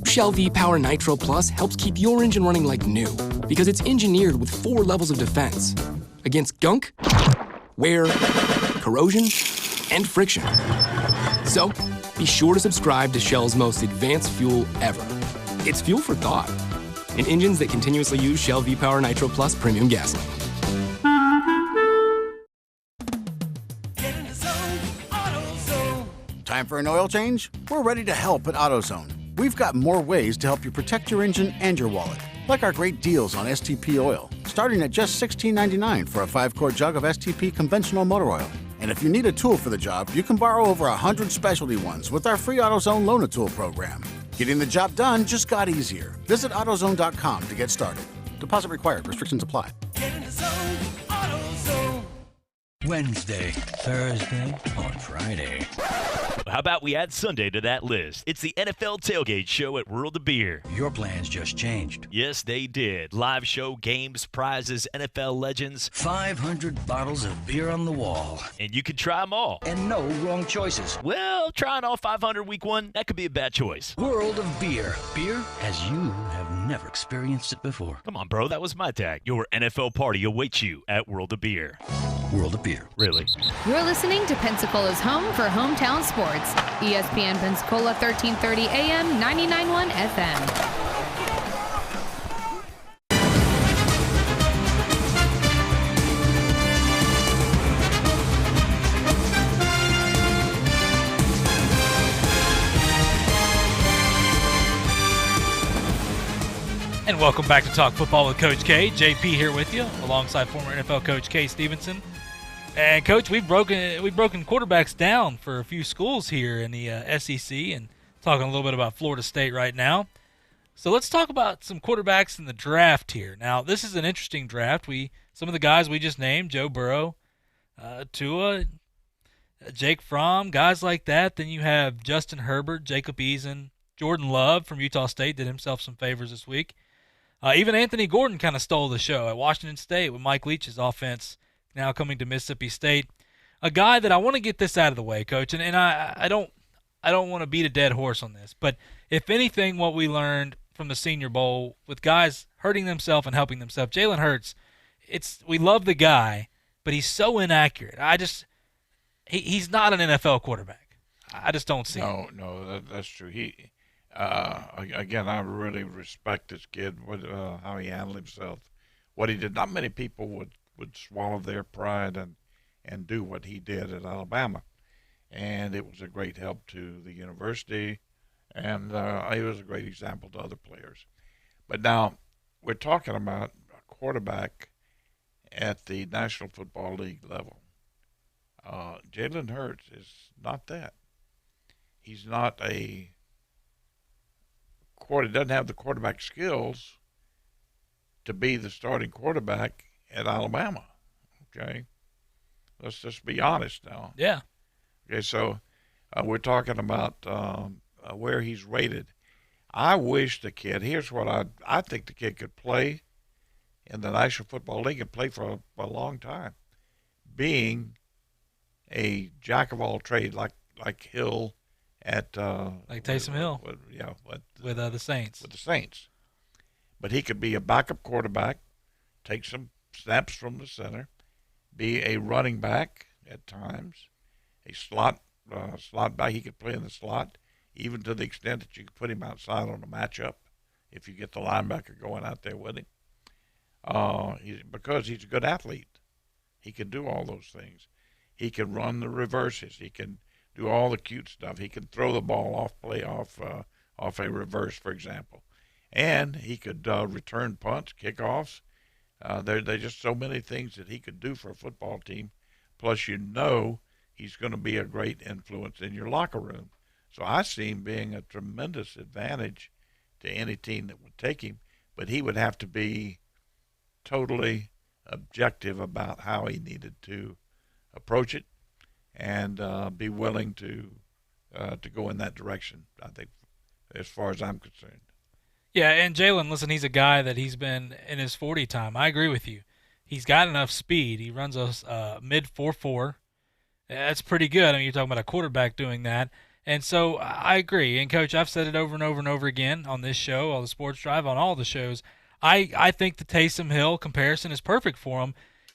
Shell V-Power Nitro Plus helps keep your engine running like new because it's engineered with 4 levels of defense against gunk, wear, corrosion, and friction. So, be sure to subscribe to Shell's most advanced fuel ever. It's fuel for thought in engines that continuously use Shell V-Power Nitro Plus premium gasoline. Time for an oil change? We're ready to help at AutoZone. We've got more ways to help you protect your engine and your wallet, like our great deals on STP oil, starting at just $16.99 for a 5-quart jug of STP conventional motor oil. And if you need a tool for the job, you can borrow over 100 specialty ones with our free AutoZone Loan-A-Tool program. Getting the job done just got easier. Visit AutoZone.com to get started. Deposit required. Restrictions apply. Wednesday, Thursday, or Friday. How about we add Sunday to that list? It's the NFL Tailgate Show at World of Beer. Your plans just changed. Yes, they did. Live show, games, prizes, NFL legends. 500 bottles of beer on the wall. And you can try them all. And no wrong choices. Well, trying all 500 week one, that could be a bad choice. World of Beer. Beer as you have never experienced it before. Come on, bro. That was my tag. Your NFL party awaits you at World of Beer. World of Beer. Really? You're listening to Pensacola's home for hometown sports. ESPN Pensacola 1330 AM, 99.1 FM. And welcome back to Talk Football with Coach K. JP here with you, alongside former NFL coach K. Stevenson. And Coach, we've broken quarterbacks down for a few schools here in the SEC, and talking a little bit about Florida State right now. So let's talk about some quarterbacks in the draft here. Now, this is an interesting draft. Some of the guys we just named, Joe Burrow, Tua, Jake Fromm, guys like that. Then you have Justin Herbert, Jacob Eason, Jordan Love from Utah State did himself some favors this week. Even Anthony Gordon kind of stole the show at Washington State with Mike Leach's offense now coming to Mississippi State. A guy that I want to get this out of the way, Coach, and I don't want to beat a dead horse on this, but if anything, what we learned from the Senior Bowl with guys hurting themselves and helping themselves, Jalen Hurts, we love the guy, but he's so inaccurate. He's not an NFL quarterback. I just don't see it. No, that's true. Again, I really respect this kid, how he handled himself, what he did. Not many people would swallow their pride and do what he did at Alabama. And it was a great help to the university, and he was a great example to other players. But now we're talking about a quarterback at the National Football League level. Jalen Hurts is not that. He's not he doesn't have the quarterback skills to be the starting quarterback at Alabama. Okay, let's just be honest now. Yeah. Okay, so we're talking about where he's rated. I wish the kid. Here's what I think the kid could play in the National Football League and play for a long time, being a jack of all trades like Hill at like Taysom Hill. With the Saints. With the Saints, but he could be a backup quarterback, take some snaps from the center, be a running back at times, a slot back. He could play in the slot, even to the extent that you could put him outside on a matchup if you get the linebacker going out there with him. Because he's a good athlete, he can do all those things. He can run the reverses. He can do all the cute stuff. He can throw the ball off a reverse, for example. And he could return punts, kickoffs. There are just so many things that he could do for a football team. Plus, he's going to be a great influence in your locker room. So I see him being a tremendous advantage to any team that would take him. But he would have to be totally objective about how he needed to approach it and be willing to go in that direction, I think, as far as I'm concerned. Yeah, and Jalen, listen, he's a guy that he's been in his 40 time. I agree with you. He's got enough speed. He runs a mid 4.4. That's pretty good. I mean, you're talking about a quarterback doing that. And so I agree. And, Coach, I've said it over and over and over again on this show, on the Sports Drive, on all the shows. I think the Taysom Hill comparison is perfect for him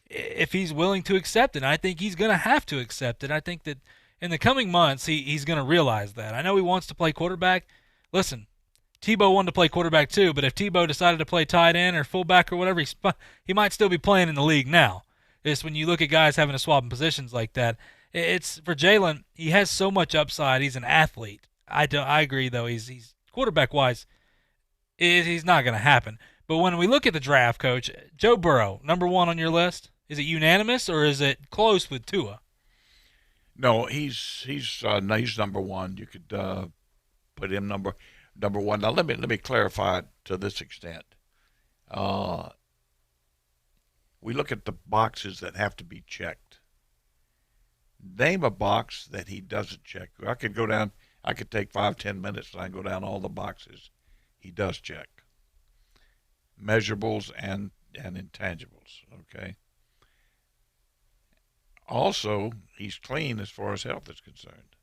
if he's willing to accept it. And I think he's going to have to accept it. I think that in the coming months he's going to realize that. I know he wants to play quarterback. Listen, Tebow wanted to play quarterback too, but if Tebow decided to play tight end or fullback or whatever, he might still be playing in the league now. It's when you look at guys having to swap in positions like that. It's for Jalen, he has so much upside. He's an athlete. I agree, though. He's quarterback-wise, he's not going to happen. But when we look at the draft, Coach, Joe Burrow, number one on your list, is it unanimous or is it close with Tua? No, he's number one. You could put him number one. Now let me clarify it to this extent. We look at the boxes that have to be checked. Name a box that he doesn't check. I could take 5-10 minutes and I can go down all the boxes he does check. Measurables and intangibles, okay? Also, he's clean as far as health is concerned.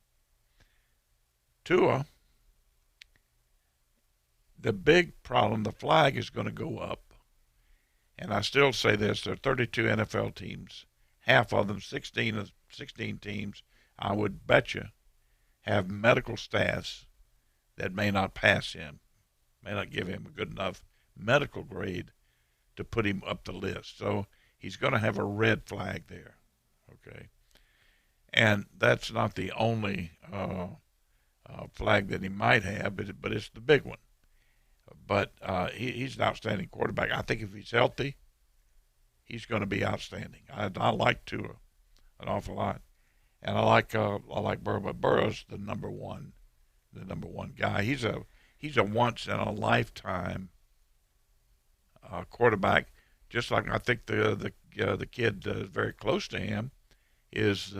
Tua, the big problem, the flag is going to go up. And I still say this, there are 32 NFL teams. Half of them, 16 teams, I would bet you, have medical staffs that may not pass him, may not give him a good enough medical grade to put him up the list. So he's going to have a red flag there, okay? And that's not the only flag that he might have, but it's the big one. But he's an outstanding quarterback. I think if he's healthy, he's going to be outstanding. I like Tua an awful lot, and I like Burrow. But Burrow's the number one guy. He's a once in a lifetime quarterback. Just like I think the kid very close to him is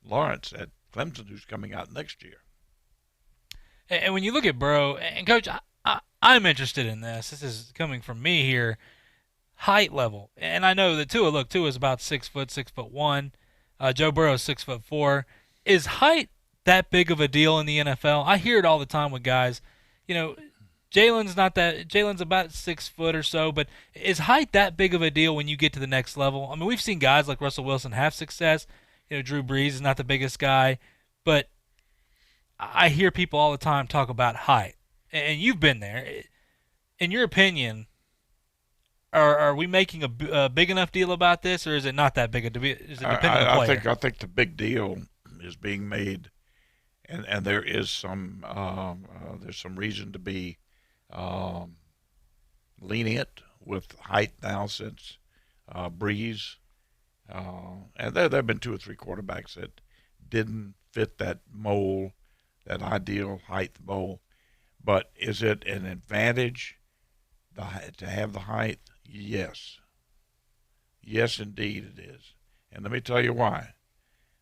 Lawrence at Clemson, who's coming out next year. And when you look at Burrow, and Coach, I'm interested in this. This is coming from me here. Height level, and I know that Tua is about 6 foot, 6'1". Joe Burrow is 6'4". Is height that big of a deal in the NFL? I hear it all the time with guys. You know, Jalen's about 6 foot or so, but is height that big of a deal when you get to the next level? I mean, we've seen guys like Russell Wilson have success. You know, Drew Brees is not the biggest guy, but I hear people all the time talk about height, and you've been there. In your opinion, are we making a big enough deal about this, or is it not that big a deal? Is it depending on the player? I think the big deal is being made, and there is some there's some reason to be lenient with height now since Breeze, and there have been 2 or 3 quarterbacks that didn't fit that mold, that ideal height mold. But is it an advantage to have the height? Yes. Yes, indeed it is. And let me tell you why.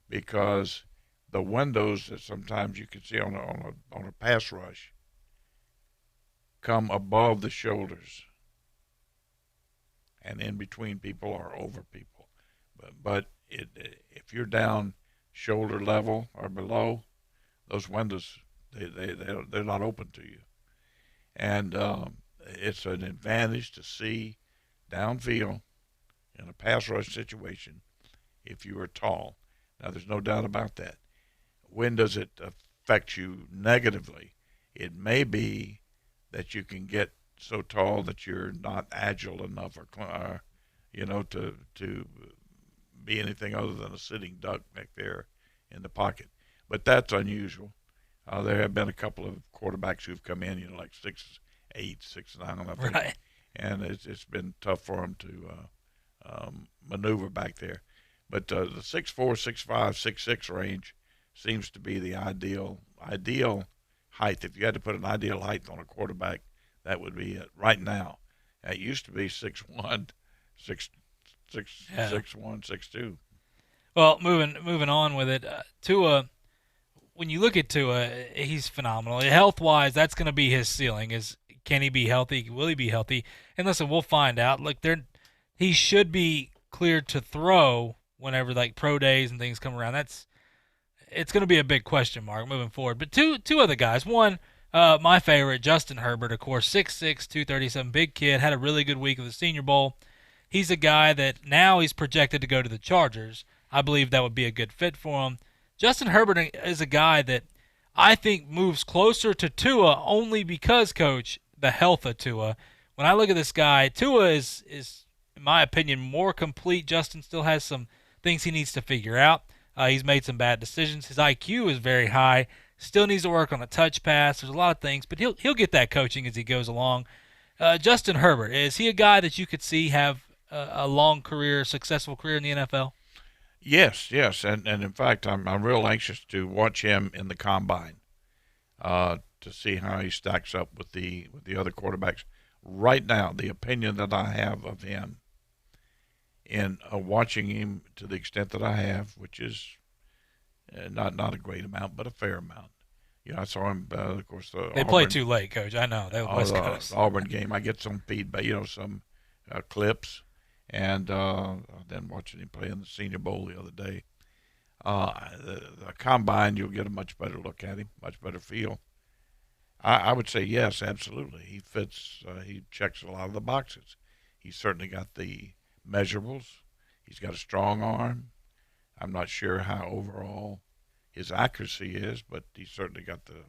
Because the windows that sometimes you can see on a pass rush come above the shoulders and in between people or over people. But if you're down shoulder level or below, those windows, they're not open to you. And it's an advantage to see downfield in a pass rush situation if you are tall. Now, there's no doubt about that. When does it affect you negatively? It may be that you can get so tall that you're not agile enough or to be anything other than a sitting duck back there in the pocket. But that's unusual. There have been a couple of quarterbacks who've come in, like 6'8", 6'9", I think. Right. And it's been tough for them to maneuver back there. But the 6'4", 6'5", 6'6" range seems to be the ideal height. If you had to put an ideal height on a quarterback, that would be it right now. It used to be 6'1", 6'2". Well, moving on with it, Tua. When you look at Tua, he's phenomenal. Health-wise, that's going to be his ceiling. Can he be healthy? Will he be healthy? And listen, we'll find out. Look, he should be cleared to throw whenever pro days and things come around. It's going to be a big question mark moving forward. But two other guys. One, my favorite, Justin Herbert, of course, 6'6", 237, big kid, had a really good week of the Senior Bowl. He's a guy that now he's projected to go to the Chargers. I believe that would be a good fit for him. Justin Herbert is a guy that I think moves closer to Tua only because, Coach, the health of Tua. When I look at this guy, Tua is in my opinion, more complete. Justin still has some things he needs to figure out. He's made some bad decisions. His IQ is very high. Still needs to work on a touch pass. There's a lot of things, but he'll get that coaching as he goes along. Justin Herbert, is he a guy that you could see have a long career, successful career in the NFL? Yes, and in fact, I'm real anxious to watch him in the combine to see how he stacks up with the other quarterbacks. Right now, the opinion that I have of him, in watching him to the extent that I have, which is not a great amount, but a fair amount. I saw him. Of course, they play too late, Coach. I know they were West Coast. Auburn game. I get some feedback, some clips. And then watching him play in the Senior Bowl the other day. The combine, you'll get a much better look at him, much better feel. I would say yes, absolutely. He fits. He checks a lot of the boxes. He's certainly got the measurables. He's got a strong arm. I'm not sure how overall his accuracy is, but he's certainly got the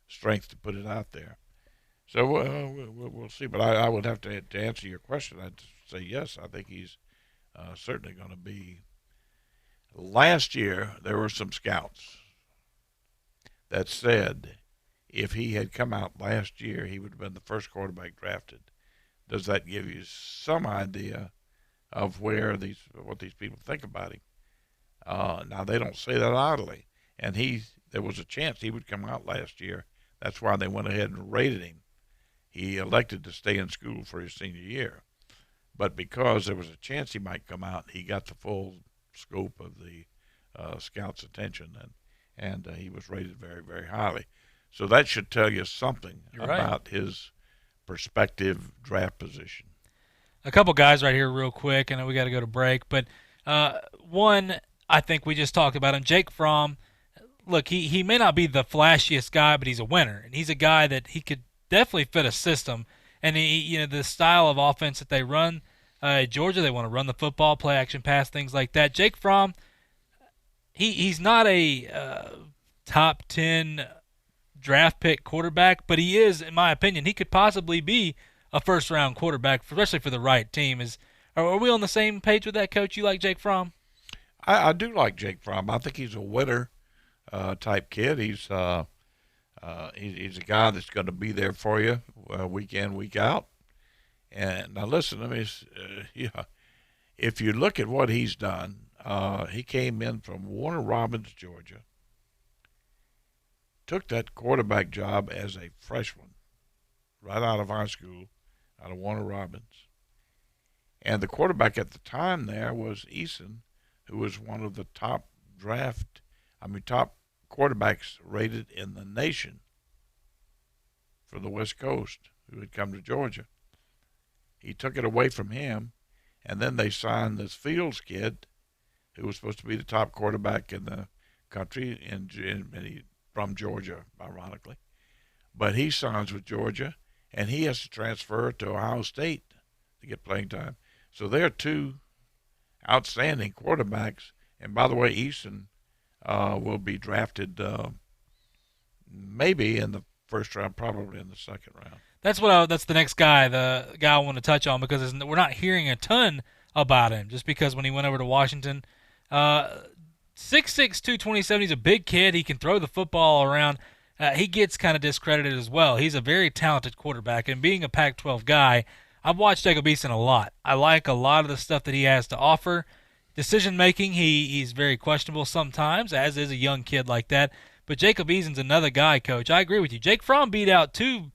strength to put it out there. So we'll see. But I would have to answer your question. I'd say yes. I think he's certainly going to be. Last year, there were some scouts that said if he had come out last year, he would have been the first quarterback drafted. Does that give you some idea of what these people think about him? Now, they don't say that idly. And there was a chance he would come out last year. That's why they went ahead and rated him. He elected to stay in school for his senior year. But because there was a chance he might come out, he got the full scope of the scouts' attention, and he was rated very, very highly. So that should tell you something about his prospective draft position. A couple guys right here real quick. I know we got to go to break. But one, I think we just talked about him, Jake Fromm. Look, he may not be the flashiest guy, but he's a winner. And he's a guy that he could definitely fit a system. And the style of offense that they run at Georgia, they want to run the football, play action pass, things like that. Jake Fromm, he's not a top 10 draft pick quarterback, but he is, in my opinion, he could possibly be a first-round quarterback, especially for the right team. Are we on the same page with that, Coach? You like Jake Fromm? I do like Jake Fromm. I think he's a winner type kid. He's a guy that's going to be there for you week in, week out. And now listen, if you look at what he's done, he came in from Warner Robins, Georgia, took that quarterback job as a freshman right out of high school, out of Warner Robins. And the quarterback at the time there was Eason, who was one of the top quarterbacks rated in the nation for the West Coast, who had come to Georgia. He took it away from him, and then they signed this Fields kid, who was supposed to be the top quarterback in the country, from Georgia, ironically. But he signs with Georgia, and he has to transfer to Ohio State to get playing time. So they're two outstanding quarterbacks. And by the way, Eason will be drafted maybe in the first round, probably in the second round. That's the next guy, the guy I want to touch on, because we're not hearing a ton about him, just because when he went over to Washington, 6'6", 227, he's a big kid. He can throw the football around. He gets kind of discredited as well. He's a very talented quarterback, and being a Pac-12 guy, I've watched Jacob Eason a lot. I like a lot of the stuff that he has to offer. Decision-making, he's very questionable sometimes, as is a young kid like that. But Jacob Eason's another guy, Coach. I agree with you. Jake Fromm beat out 2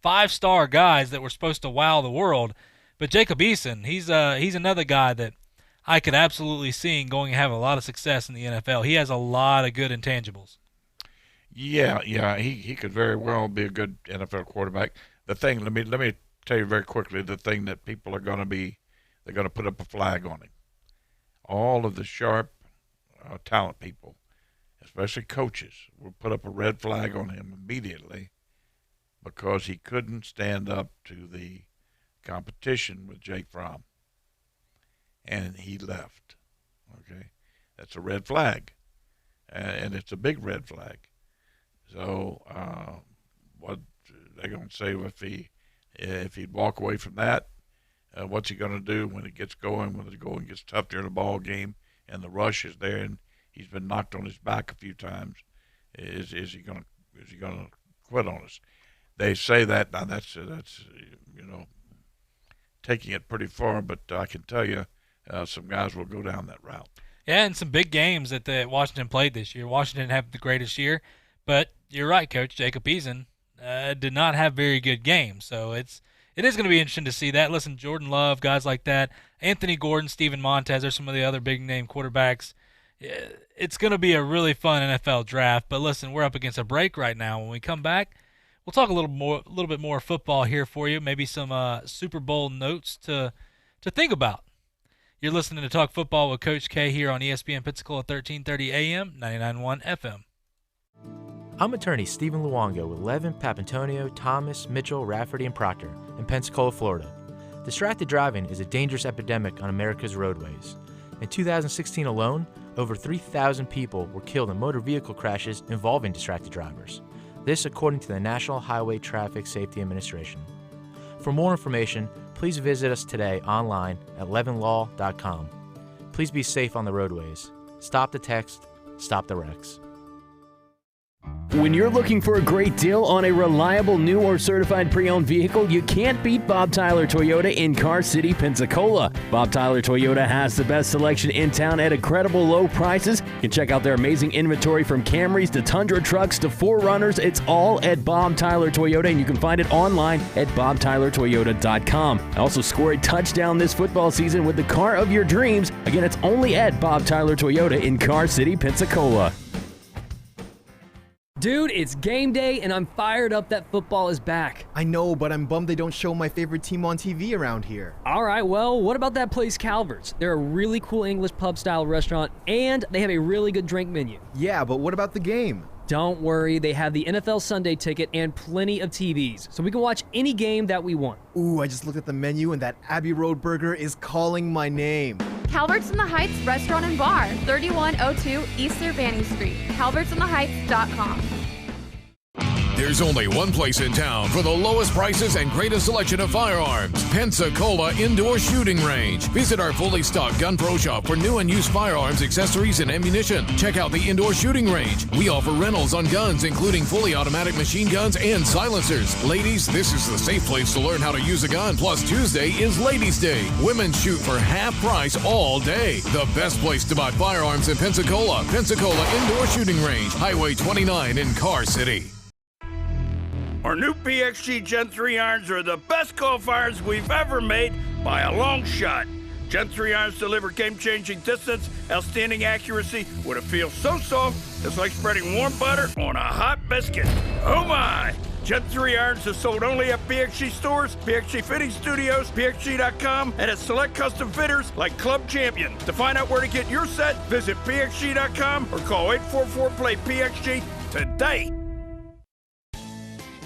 5-star guys that were supposed to wow the world. But Jacob Eason, he's another guy that I could absolutely see going to have a lot of success in the NFL. He has a lot of good intangibles. Yeah, he could very well be a good NFL quarterback. The thing, let me tell you very quickly, the thing that people are going to be, they're going to put up a flag on him. All of the sharp talent people, especially coaches, will put up a red flag on him immediately because he couldn't stand up to the competition with Jake Fromm. And he left. Okay? That's a red flag. And it's a big red flag. So what they're going to say if he'd walk away from that, what's he going to do when it gets going, when the going gets tough during the ball game and the rush is there and he's been knocked on his back a few times? Is he going to quit on us? They say that. Now that's taking it pretty far, but I can tell you some guys will go down that route. Yeah, and some big games that Washington played this year. Washington didn't have the greatest year, but you're right, Coach. Jacob Eason did not have very good games, so it is going to be interesting to see that. Listen, Jordan Love, guys like that, Anthony Gordon, Steven Montez, there's some of the other big-name quarterbacks. It's going to be a really fun NFL draft, but listen, we're up against a break right now. When we come back, we'll talk a little bit more football here for you, maybe some Super Bowl notes to think about. You're listening to Talk Football with Coach K here on ESPN Pensacola 1330 AM, 99.1 FM. I'm attorney Stephen Luongo with Levin, Papantonio, Thomas, Mitchell, Rafferty, and Proctor in Pensacola, Florida. Distracted driving is a dangerous epidemic on America's roadways. In 2016 alone, over 3,000 people were killed in motor vehicle crashes involving distracted drivers. This according to the National Highway Traffic Safety Administration. For more information, please visit us today online at levinlaw.com. Please be safe on the roadways. Stop the text, stop the wrecks. When you're looking for a great deal on a reliable new or certified pre-owned vehicle, you can't beat Bob Tyler Toyota in Car City, Pensacola. Bob Tyler Toyota has the best selection in town at incredible low prices. You can check out their amazing inventory from Camrys to Tundra trucks to 4Runners. It's all at Bob Tyler Toyota, and you can find it online at bobtylertoyota.com. Also score a touchdown this football season with the car of your dreams. Again, it's only at Bob Tyler Toyota in Car City, Pensacola. Dude, it's game day, and I'm fired up that football is back. I know, but I'm bummed they don't show my favorite team on TV around here. All right, well, what about that place Calvert's? They're a really cool English pub-style restaurant, and they have a really good drink menu. Yeah, but what about the game? Don't worry, they have the NFL Sunday ticket and plenty of TVs, so we can watch any game that we want. Ooh, I just looked at the menu, and that Abbey Road burger is calling my name. Calvert's in the Heights Restaurant and Bar, 3102 East Cervani Street, calvertsintheheights.com. There's only one place in town for the lowest prices and greatest selection of firearms. Pensacola Indoor Shooting Range. Visit our fully stocked Gun Pro Shop for new and used firearms, accessories, and ammunition. Check out the Indoor Shooting Range. We offer rentals on guns, including fully automatic machine guns and silencers. Ladies, this is the safe place to learn how to use a gun. Plus, Tuesday is Ladies' Day. Women shoot for half price all day. The best place to buy firearms in Pensacola. Pensacola Indoor Shooting Range, Highway 29 in Car City. Our new PXG Gen 3 irons are the best golf irons we've ever made by a long shot. Gen 3 irons deliver game-changing distance, outstanding accuracy with a feel so soft, it's like spreading warm butter on a hot biscuit. Oh my! Gen 3 irons are sold only at PXG stores, PXG Fitting Studios, PXG.com, and at select custom fitters like Club Champion. To find out where to get your set, visit PXG.com or call 844-PLAY-PXG today.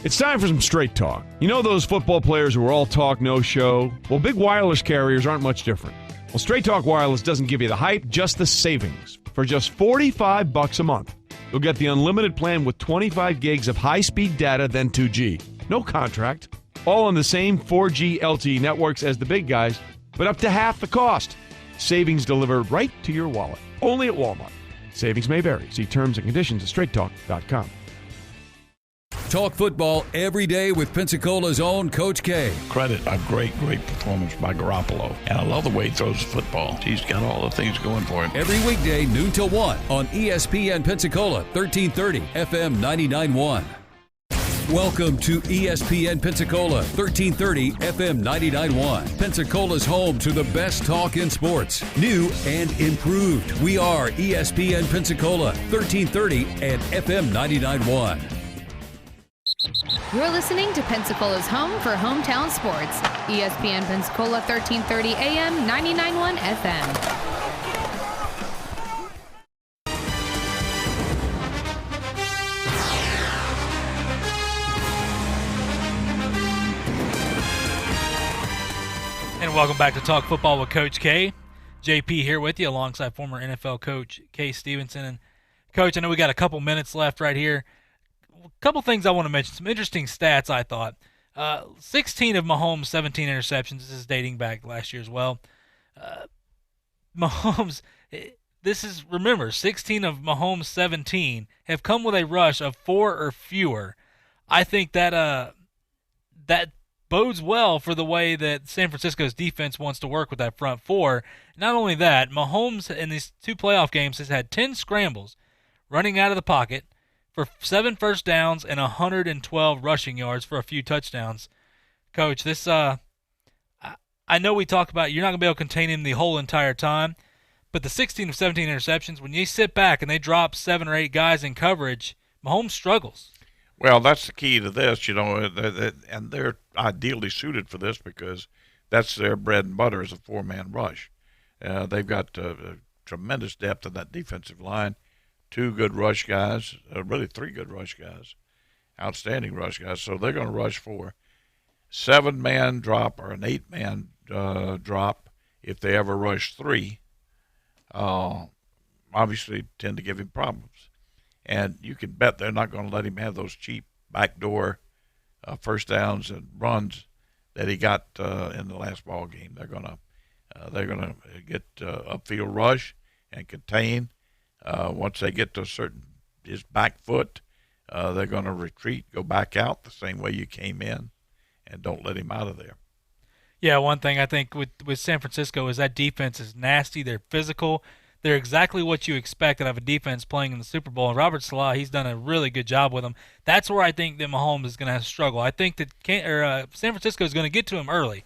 It's time for some straight talk. You know those football players who are all talk, no show? Well, big wireless carriers aren't much different. Well, Straight Talk Wireless doesn't give you the hype, just the savings. For just $45 a month, you'll get the unlimited plan with 25 gigs of high-speed data, then 2G. No contract. All on the same 4G LTE networks as the big guys, but up to half the cost. Savings delivered right to your wallet. Only at Walmart. Savings may vary. See terms and conditions at straighttalk.com. Talk football every day with Pensacola's own Coach K. Credit a great performance by Garoppolo. And I love the way he throws the football. He's got all the things going for him. Every weekday, noon till 1 on ESPN Pensacola, 1330 FM 99.1. Welcome to ESPN Pensacola, 1330 FM 99.1. Pensacola's home to the best talk in sports, new and improved. We are ESPN Pensacola, 1330 and FM 99.1. You're listening to Pensacola's home for hometown sports. ESPN Pensacola, 1330 AM, 99.1 FM. And welcome back to Talk Football with Coach K. JP here with you alongside former NFL coach Kay Stevenson. And Coach, I know we got a couple minutes left right here. A couple things I want to mention, some interesting stats I thought. 16 of Mahomes' 17 interceptions. This is dating back last year as well. Mahomes, remember, 16 of Mahomes' 17 have come with a rush of 4 or fewer. I think that that bodes well for the way that San Francisco's defense wants to work with that front four. Not only that, Mahomes in these 2 playoff games has had 10 scrambles running out of the pocket for 7 first downs and 112 rushing yards for a few touchdowns. Coach, this I know we talk about you're not going to be able to contain him the whole entire time, but the 16 of 17 interceptions, when you sit back and they drop 7 or 8 guys in coverage, Mahomes struggles. Well, that's the key to this, and they're ideally suited for this because that's their bread and butter is a 4-man rush. They've got tremendous depth in that defensive line. 2 good rush guys, really 3 good rush guys, outstanding rush guys. So they're going to rush for 7-man drop or an 8-man drop if they ever rush 3. Obviously tend to give him problems. And you can bet they're not going to let him have those cheap backdoor first downs and runs that he got in the last ball game. They're going to get upfield rush and contain. Once they get to his back foot, they're going to retreat, go back out the same way you came in, and don't let him out of there. Yeah, one thing I think with San Francisco is that defense is nasty. They're physical. They're exactly what you expect out of a defense playing in the Super Bowl. And Robert Salah, he's done a really good job with them. That's where I think that Mahomes is going to have to struggle. I think that San Francisco is going to get to him early.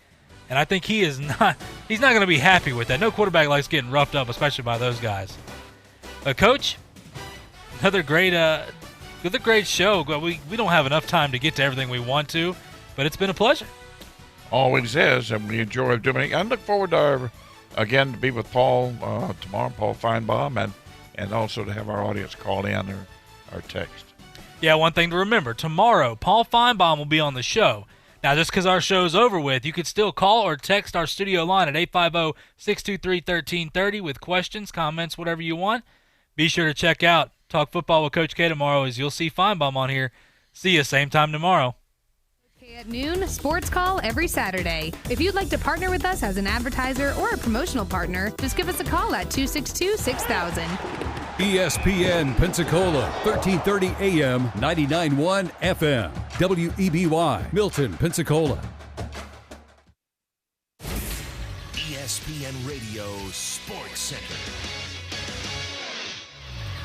And I think he's not going to be happy with that. No quarterback likes getting roughed up, especially by those guys. But Coach, another great show. We don't have enough time to get to everything we want to, but it's been a pleasure. Always is, and we enjoy doing it. I look forward to again to be with Paul tomorrow, Paul Feinbaum, and also to have our audience call in or text. Yeah, one thing to remember, tomorrow Paul Feinbaum will be on the show. Now, just because our show's over with, you could still call or text our studio line at 850-623-1330 with questions, comments, whatever you want. Be sure to check out Talk Football with Coach K tomorrow, as you'll see Feinbaum on here See you same time tomorrow. At noon, Sports Call every Saturday. If you'd like to partner with us as an advertiser or a promotional partner, just give us a call at 262-6000. ESPN Pensacola, 1330 AM, 99.1 FM. WEBY, Milton, Pensacola. ESPN Radio Sports Center.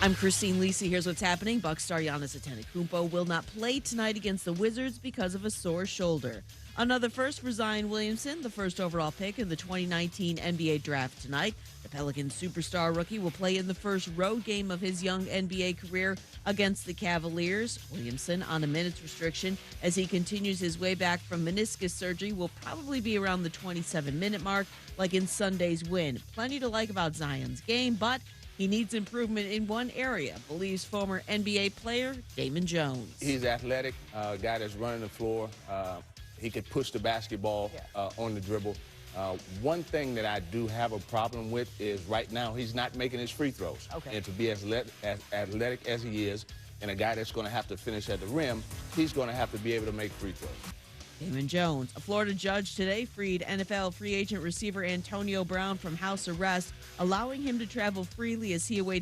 I'm Christine Lisi. Here's what's happening. Bucks star Giannis Antetokounmpo will not play tonight against the Wizards because of a sore shoulder. Another first for Zion Williamson, the first overall pick in the 2019 NBA draft tonight. The Pelicans superstar rookie will play in the first road game of his young NBA career against the Cavaliers. Williamson on a minutes restriction as he continues his way back from meniscus surgery will probably be around the 27-minute mark like in Sunday's win. Plenty to like about Zion's game, but he needs improvement in one area, believes former NBA player Damon Jones. He's athletic, guy that's running the floor. He could push the basketball on the dribble. One thing that I do have a problem with is right now he's not making his free throws. Okay. And to be as athletic as he is, and a guy that's going to have to finish at the rim, he's going to have to be able to make free throws. Damon Jones. A Florida judge today freed NFL free agent receiver Antonio Brown from house arrest, allowing him to travel freely as he awaits